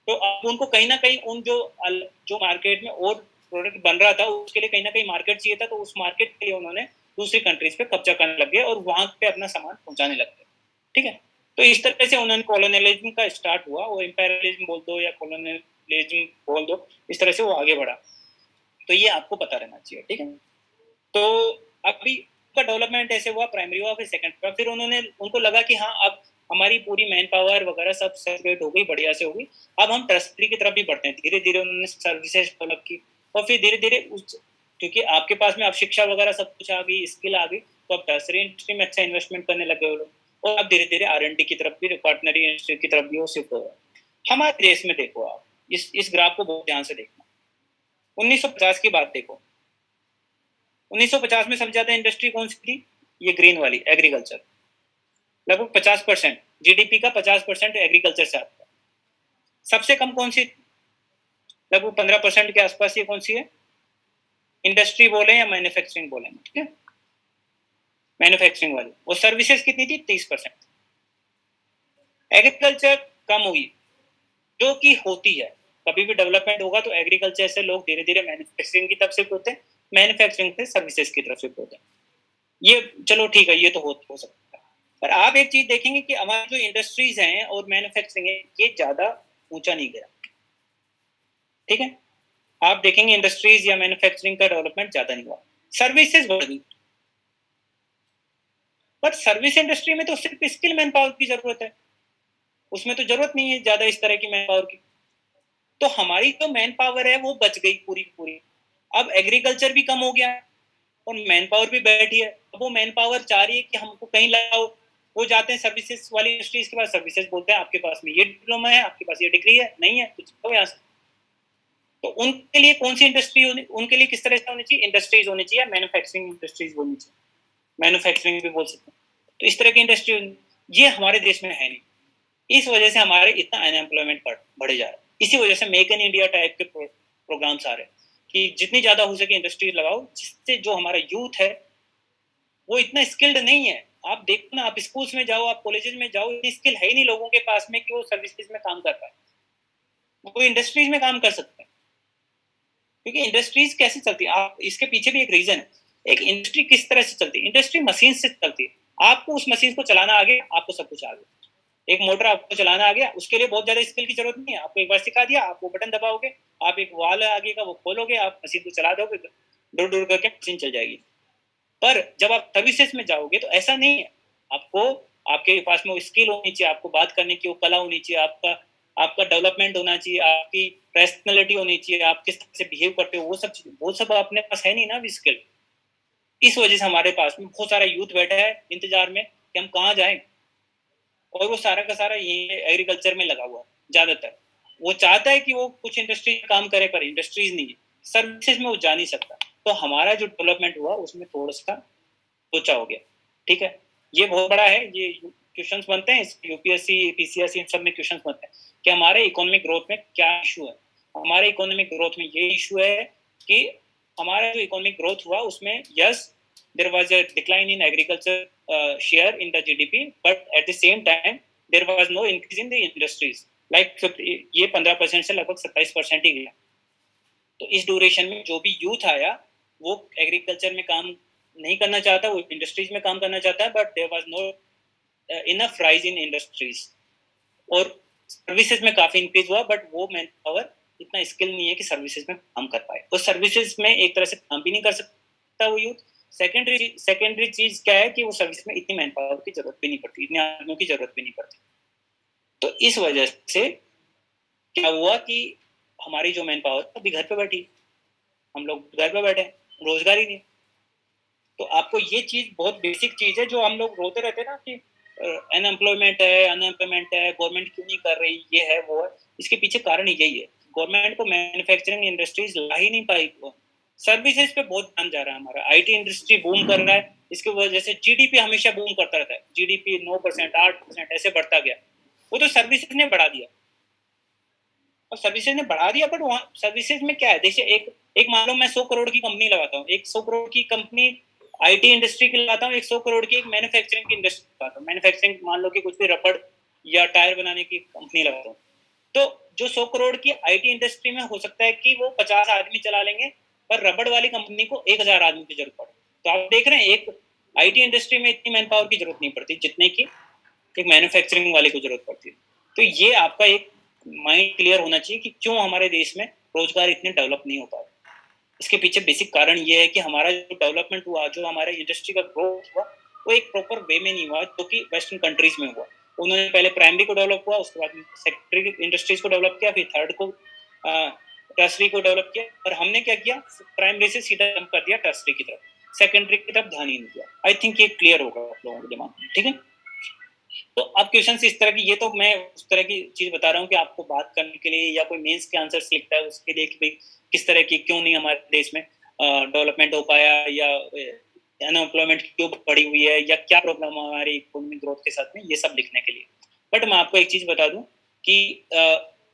तो अब उनको कहीं ना कहीं उन जो मार्केट में और प्रोडक्ट बन रहा था उसके लिए कहीं ना कहीं मार्केट चाहिए था, तो उस मार्केट के लिए उन्होंने दूसरी कंट्रीज पे कब्जा करने लग गए और वहां पे अपना सामान पहुंचाने लग गए, ठीक है। तो इस तरह से उन्होंने कॉलोनियलिज्म का स्टार्ट हुआ, वो इंपेरियलिज्म बोल दो या कॉलोनियलिज्म बोल दो, इस तरह से वो आगे बढ़ा। तो ये आपको पता रहना चाहिए, ठीक है। तो अभी का डेवलपमेंट ऐसे हुआ, प्राइमरी हुआ, फिर सेकंड हुआ, फिर उनको लगा कि हाँ अब हमारी पूरी मैन पावर वगैरह सब सेपरेट हो गई, बढ़िया से हो गई, अब हम टर्सरी की तरफ भी बढ़ते हैं। धीरे धीरे उन्होंने सर्विसेज डेवलप की, और फिर धीरे धीरे क्योंकि आपके पास में अब शिक्षा वगैरह सब कुछ आ गई, स्किल आ गई, तो अब टर्सरी इंडस्ट्री में अच्छा इन्वेस्टमेंट करने लगे वो लोग, और अब धीरे धीरे R&D की तरफ भी, पार्टनरी इंडस्ट्री की तरफ भी वो शिफ्ट हो रहा है। हमारे देश में देखो आप इस ग्राफ को बहुत ध्यान से देखना, 1950 की बात देखो, 1950 में सबसे ज्यादा इंडस्ट्री कौन सी थी? ये ग्रीन वाली, एग्रीकल्चर। लगभग 50%, जीडीपी का 50% एग्रीकल्चर से आता है। सबसे कम कौन सी? लगभग 15% के आसपास। ये कौन सी है? इंडस्ट्री बोले या मैन्युफैक्चरिंग बोले, ठीक है, मैन्युफैक्चरिंग वाली। और सर्विसेज कितनी थी? 30%। एग्रीकल्चर कम हुई, जो कि होती है, कभी भी डेवलपमेंट होगा तो एग्रीकल्चर से लोग धीरे धीरे मैन्युफैक्चरिंग की तरफ शिफ्ट होते हैं, मैन्युफैक्चरिंग से सर्विसेज की तरफ शिफ्ट होते हैं। ये चलो ठीक है, ये तो हो सकता है, पर आप एक चीज देखेंगे कि हमारी जो इंडस्ट्रीज हैं और मैन्युफैक्चरिंग है, ये ज्यादा ऊंचा नहीं गया, ठीक है। आप देखेंगे इंडस्ट्रीज या मैन्युफैक्चरिंग का डेवलपमेंट ज्यादा नहीं हुआ, सर्विसेज बढ़ गई। बट सर्विस इंडस्ट्री में तो सिर्फ स्किल मैन पावर की जरूरत है, उसमें तो जरूरत नहीं है ज्यादा इस तरह की मैन पावर की। तो हमारी जो मैन पावर है वो बच गई पूरी पूरी। अब एग्रीकल्चर भी कम हो गया और मैन पावर भी बैठी है। अब वो मैन पावर चाह रही है कि हमको कहीं लाओ, वो जाते हैं सर्विसेज वाली इंडस्ट्रीज के पास, सर्विसेज बोलते हैं आपके पास में ये डिप्लोमा है, आपके पास ये डिग्री है, नहीं है तो जाओ यहाँ से। तो उनके लिए कौन सी इंडस्ट्री होनी, उनके लिए किस तरह से होनी चाहिए? इंडस्ट्रीज होनी चाहिए, मैन्युफैक्चरिंग इंडस्ट्रीज होनी चाहिए, मैन्युफैक्चरिंग भी बोल सकते हैं। तो इस तरह की इंडस्ट्री ये हमारे देश में है नहीं, इस वजह से हमारे इतना अनएम्प्लॉयमेंट बढ़े जा रहा है। इसी वजह से मेक इन इंडिया टाइप के प्रोग्राम्स आ रहे हैं कि जितनी ज्यादा हो सके इंडस्ट्री लगाओ, जिससे जो हमारा यूथ है वो इतना स्किल्ड नहीं है। आप देखो ना, आप स्कूल्स में जाओ, आप कॉलेजेस में जाओ, इतनी स्किल है ही नहीं लोगों के पास में कि वो सर्विसेज में काम कर पाए, वो इंडस्ट्रीज में काम कर सकते हैं। क्योंकि इंडस्ट्रीज कैसे चलती है, आप इसके पीछे भी एक रीजन है। एक इंडस्ट्री किस तरह से चलती है? इंडस्ट्री मशीन से चलती है। आपको उस मशीन को चलाना आ गया, आपको सब कुछ आ गया। एक मोटर आपको चलाना आ गया, उसके लिए बहुत ज्यादा स्किल की जरूरत नहीं है, आपको एक बार सिखा दिया, आप वो बटन दबाओगे, आप एक वाल आगे का वो खोलोगे, आप मशीन को चला दोगे, दूर दूर करके मशीन चल जाएगी। पर जब आप सर्विसेज में जाओगे तो ऐसा नहीं है, आपको आपके पास में वो स्किल होनी चाहिए, आपको बात करने की वो कला होनी चाहिए, आपका डेवलपमेंट होना चाहिए, आपकी पर्सनैलिटी होनी चाहिए, आप किस तरह से बिहेव करते हो, वो सब अपने पास है नहीं ना स्किल। इस वजह से हमारे पास में बहुत सारा यूथ बैठा है इंतजार में कि हम कहाँ जाएं, और वो सारा का सारा ये एग्रीकल्चर में लगा हुआ है ज्यादातर। वो चाहता है कि वो कुछ इंडस्ट्री में काम करे, पर इंडस्ट्रीज नहीं है, सर्विसेज में वो जा नहीं सकता। तो हमारा जो डेवलपमेंट हुआ उसमें थोड़ा सा सोचा हो गया। ठीक है, ये बहुत बड़ा है, ये क्वेश्चंस बनते हैं यूपीएससी पीसीएससी इन सब में क्वेश्चंस बनते हैं कि हमारे इकोनॉमिक ग्रोथ में क्या इशू है। हमारे इकोनॉमिक ग्रोथ में ये इशू है कि हमारा जो इकोनॉमिक ग्रोथ हुआ उसमें yes there was a decline in agriculture share in the GDP, but at the same time there was no increase in the industries, like ये 15% से लगभग 27% ही गया। तो इस ड्यूरेशन में जो भी यूथ आया वो एग्रीकल्चर में काम नहीं करना चाहता, वो इंडस्ट्रीज में काम करना चाहता है, but there was no enough rise in industries. और सर्विसेज में काफी इंक्रीज हुआ, बट वो मैन पावर इतना स्किल नहीं है कि सर्विसेज में काम कर पाए। तो सर्विसेज में एक तरह से काम भी नहीं कर सकता वो यूथ। सेकेंडरी चीज क्या है कि वो सर्विस में इतनी मैन पावर की जरूरत भी नहीं पड़ती, इतने आदमियों की जरूरत भी नहीं पड़ती। तो इस वजह से क्या हुआ कि हमारी जो मैन पावर अभी घर पे बैठी, हम लोग घर पे बैठे, रोजगार ही नहीं। तो आपको ये चीज बहुत बेसिक चीज है जो हम लोग रोते रहते हैं ना कि अनएम्प्लॉयमेंट है, गवर्नमेंट क्यों नहीं कर रही, ये है वो है। इसके पीछे कारण यही है, गवर्नमेंट को मैन्युफैक्चरिंग इंडस्ट्रीज ला ही नहीं पाई। सर्विसेज पे बहुत ध्यान जा रहा है हमारा, आईटी इंडस्ट्री बूम कर रहा है, इसकी वजह से जीडीपी हमेशा बूम करता रहता है, जीडीपी 9% 8% ऐसे बढ़ता गया। वो तो सर्विसेज ने बढ़ा दिया, और सर्विसेज ने बढ़ा दिया, बट वहाँ सर्विसेज में क्या है, देखिए एक मान लो मैं 100 करोड़ की कंपनी लगाता हूँ, एक 100 करोड़ की कंपनी आईटी इंडस्ट्री की लगाता हूँ, एक 100 करोड़ की एक मैन्युफैक्चरिंग की इंडस्ट्री लगाता हूँ। मैन्युफैक्चरिंग मान लो कि कुछ भी रबड़ या टायर बनाने की कंपनी लगाता हूँ, तो जो 100 करोड़ की आईटी इंडस्ट्री में हो सकता है कि वो 50 आदमी चला लेंगे, पर रबड़ वाली कंपनी को 1000 आदमी की जरूरत पड़े। तो आप देख रहे हैं एक आईटी इंडस्ट्री में इतनी मैन पावर की जरूरत नहीं पड़ती जितने की एक मैन्युफैक्चरिंग वाले को जरूरत पड़ती है। तो ये आपका एक माइंड क्लियर होना चाहिए कि क्यों हमारे देश में रोजगार इतने डेवलप नहीं हो पा रहे। इसके पीछे बेसिक कारण ये है कि हमारा जो डेवलपमेंट हुआ, जो हमारे इंडस्ट्री का ग्रोथ हुआ, वो एक प्रॉपर वे में नहीं हुआ जो कि वेस्टर्न कंट्रीज में हुआ। उन्होंने पहले प्राइमरी को डेवलप हुआ, उसके बाद सेकेंडरी इंडस्ट्रीज को डेवलप किया, फिर थर्ड को टर्सरी को डेवलप किया, और हमने क्या किया, प्राइमरी से सीधा जंप कर दिया टर्सरी की तरफ, सेकेंडरी की तरफ ध्यान ही नहीं दिया। आई थिंक ये क्लियर होगा आप लोगों के दिमाग में, ठीक है। तो अब क्वेश्चन इस तरह की, ये तो मैं उस तरह की चीज बता रहा हूँ कि आपको बात करने के लिए, या कोई मेंस के आंसर्स लिखता है उसके लिए कि भाई किस तरह की, क्यों नहीं हमारे देश में डेवलपमेंट हो पाया, या अनएम्प्लॉयमेंट क्यों बढ़ी हुई है, या क्या प्रॉब्लम हमारी इकोनॉमिक ग्रोथ के साथ में, ये सब लिखने के लिए। बट मैं आपको एक चीज बता दूं कि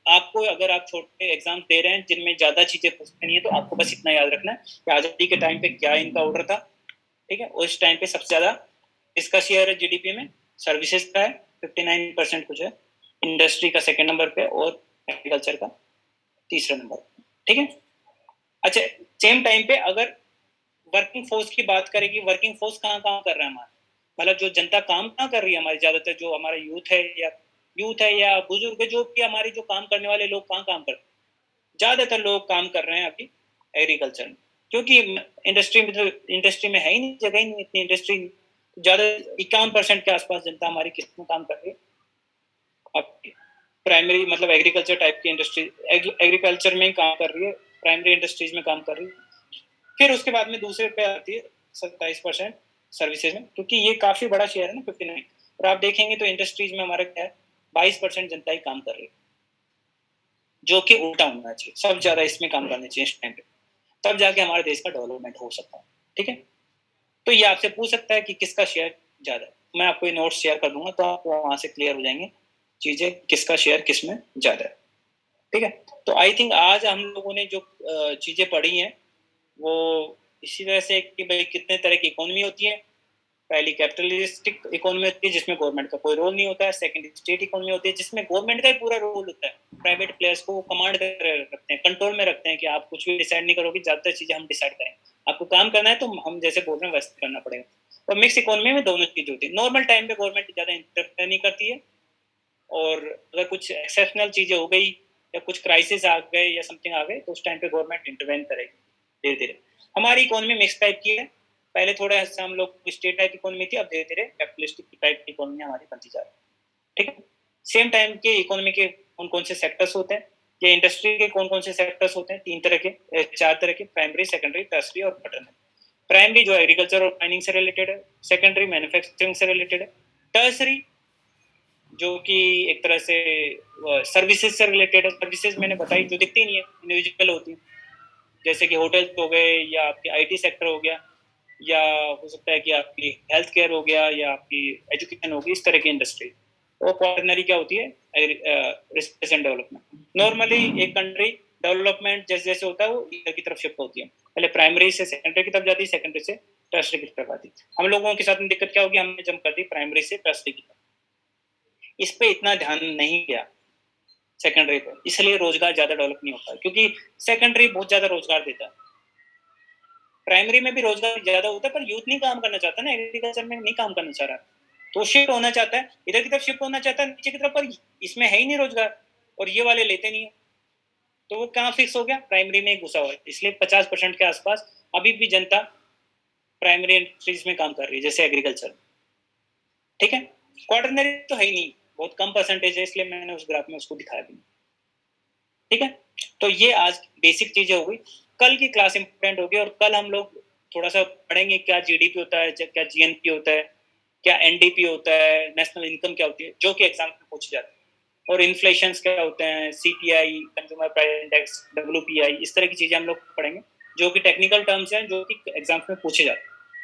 आपको, अगर आप छोटे एग्जाम दे रहे हैं जिनमें ज्यादा चीजें पूछते नहीं है, तो आपको बस इतना याद रखना है कि आजादी के टाइम पे क्या इनका ऑर्डर था, ठीक है। उस टाइम पे सबसे ज्यादा इसका शेयर है जीडीपी में, सर्विसेज का है 59% कुछ है, इंडस्ट्री का सेकंड नंबर पे, और एग्रीकल्चर का तीसरा नंबर, ठीक है। अच्छा, सेम टाइम पे अगर वर्किंग फोर्स की बात करेगी, वर्किंग फोर्स कहाँ कहाँ कर रहा है हमारा, मतलब जो जनता काम कहाँ कर रही है हमारी, ज्यादातर जो हमारा यूथ है या बुजुर्ग, जो कि हमारी जो काम करने वाले लोग कहाँ काम कर रहे हैं, ज्यादातर लोग काम कर रहे हैं अभी एग्रीकल्चर में, क्योंकि इंडस्ट्री में है ही नहीं, जगह ही नहीं, इतनी इंडस्ट्री ज्यादा 51% के आसपास जनता हमारी किस में काम कर रही है, अब प्राइमरी मतलब एग्रीकल्चर टाइप की इंडस्ट्री, एग्रीकल्चर में ही काम कर रही है, प्राइमरी इंडस्ट्रीज में काम कर रही है। फिर उसके बाद में दूसरे पे आती है 27% सर्विसेज में, क्योंकि ये काफी बड़ा शेयर है ना 59। और आप देखेंगे तो इंडस्ट्रीज में हमारा क्या है, 22% जनता ही काम कर रही है, जो कि उल्टा होना चाहिए, सब ज्यादा इसमें काम करना चाहिए इस टाइम पे, तब जाके हमारे देश का डेवलपमेंट हो सकता है, ठीक है। तो ये आपसे पूछ सकता है कि किसका शेयर ज्यादा है, मैं आपको ये नोट्स शेयर कर दूंगा, तो आपको वहां से क्लियर हो जाएंगे चीजें, किसका शेयर किस में ज्यादा है, ठीक है। तो आई थिंक आज हम लोगों ने जो चीजें पढ़ी हैं वो इसी तरह से कि भाई कितने तरह की इकोनॉमी होती है। पहली कैपिटलिस्टिक इकोनॉमी होती है जिसमें गवर्नमेंट का कोई रोल नहीं होता है। सेकंड स्टेट इकोनॉमी होती है जिसमें गवर्नमेंट का ही पूरा रोल होता है, प्राइवेट प्लेयर्स को कमांड रखते हैं, कंट्रोल में रखते हैं कि आप कुछ भी डिसाइड नहीं करोगे, ज्यादातर चीजें हम डिसाइड करें, आपको काम करना है तो हम जैसे बोल रहे हैं वैसे करना पड़ेगा। और मिक्स इकोनॉमी में दोनों चीजें होती है, नॉर्मल टाइम पे गवर्नमेंट ज्यादा इंटरफेयर नहीं करती है, और अगर कुछ एक्सेप्शनल चीजें हो गई या कुछ क्राइसिस आ गए या समथिंग आ गए तो उस टाइम पे गवर्नमेंट इंटरवेन करेगी धीरे धीरे। हमारी इकोनॉमी मिक्स टाइप की है, पहले थोड़ा सा हम लोग स्टेट टाइप इकोनॉमी थी, अब धीरे धीरे कैपिटलिस्टिक टाइप की इकोनॉमी हमारी बनती जा रही है, ठीक है। सेम टाइम के इकोनॉमी के कौन कौन से सेक्टर्स होते हैं, या इंडस्ट्री के कौन कौन से सेक्टर्स होते हैं, 3 तरह के 4 तरह के, प्राइमरी, सेकेंडरी, टर्सरी और क्वाटरनरी। प्राइमरी जो एग्रीकल्चर और माइनिंग से रिलेटेड है, सेकेंडरी मैन्युफैक्चरिंग से रिलेटेड है, टर्सरी जो कि एक तरह से सर्विसेज से रिलेटेड है। सर्विसेज मैंने बताई जो दिखती नहीं है, इंडिविजुअल होती है, जैसे कि होटल हो गए या आपके आईटी सेक्टर हो गया, या हो सकता है कि आपकी हेल्थ केयर हो गया या आपकी एजुकेशन होगी, इस तरह की इंडस्ट्री। वो क्वार्टनरी क्या होती है? Research and development. नॉर्मली एक कंट्री डेवलपमेंट जैसे जैसे होता है वो इधर की तरफ शिफ्ट होती है, पहले प्राइमरी से सेकेंडरी की तरफ जाती है, सेकेंडरी से टर्सरी की तरफ आती है। हम लोगों के साथ में दिक्कत क्या होगी, हमने जंप कर दी प्राइमरी से टर्सरी की तरफ। इस पे इतना ध्यान नहीं गया सेकेंडरी पे, इसलिए रोजगार ज्यादा डेवलप नहीं होता, क्योंकि सेकेंडरी बहुत ज्यादा रोजगार देता है। प्राइमरी में भी रोजगार ज्यादा होता है, पर यूथ नहीं काम करना चाहता ना, एग्रीकल्चर में नहीं काम करना चाह रहा, तो शिफ्ट होना चाहता है, इधर की तरफ शिफ्ट होना चाहता है नीचे की तरफ, पर इसमें है ही नहीं रोजगार और ये वाले लेते नहीं है, तो वो कहाँ फिक्स हो गया? प्राइमरी में घुसा हुआ है। इसलिए 50% के आसपास अभी भी जनता प्राइमरी इंडस्ट्रीज में काम कर रही है, जैसे एग्रीकल्चर। ठीक है, क्वार्टरनरी तो है ही नहीं, बहुत कम परसेंटेज है, इसलिए मैंने उस ग्राफ में उसको दिखाया भी। ठीक है, तो ये आज बेसिक चीजें हो गई। कल की क्लास इंपॉर्टेंट होगी, और कल हम लोग थोड़ा सा पढ़ेंगे क्या जीडीपी होता है, क्या जीएनपी होता है, क्या एनडीपी होता है, नेशनल इनकम क्या होती है, जो कि एग्जाम में पूछे जाते हैं, और इन्फ्लेशन क्या होते हैं, CPI, consumer price index, WPI, इस तरह की चीजें हम लोग पढ़ेंगे, जो कि टेक्निकल टर्म्स हैं, जो कि एग्जाम में पूछे जाते हैं।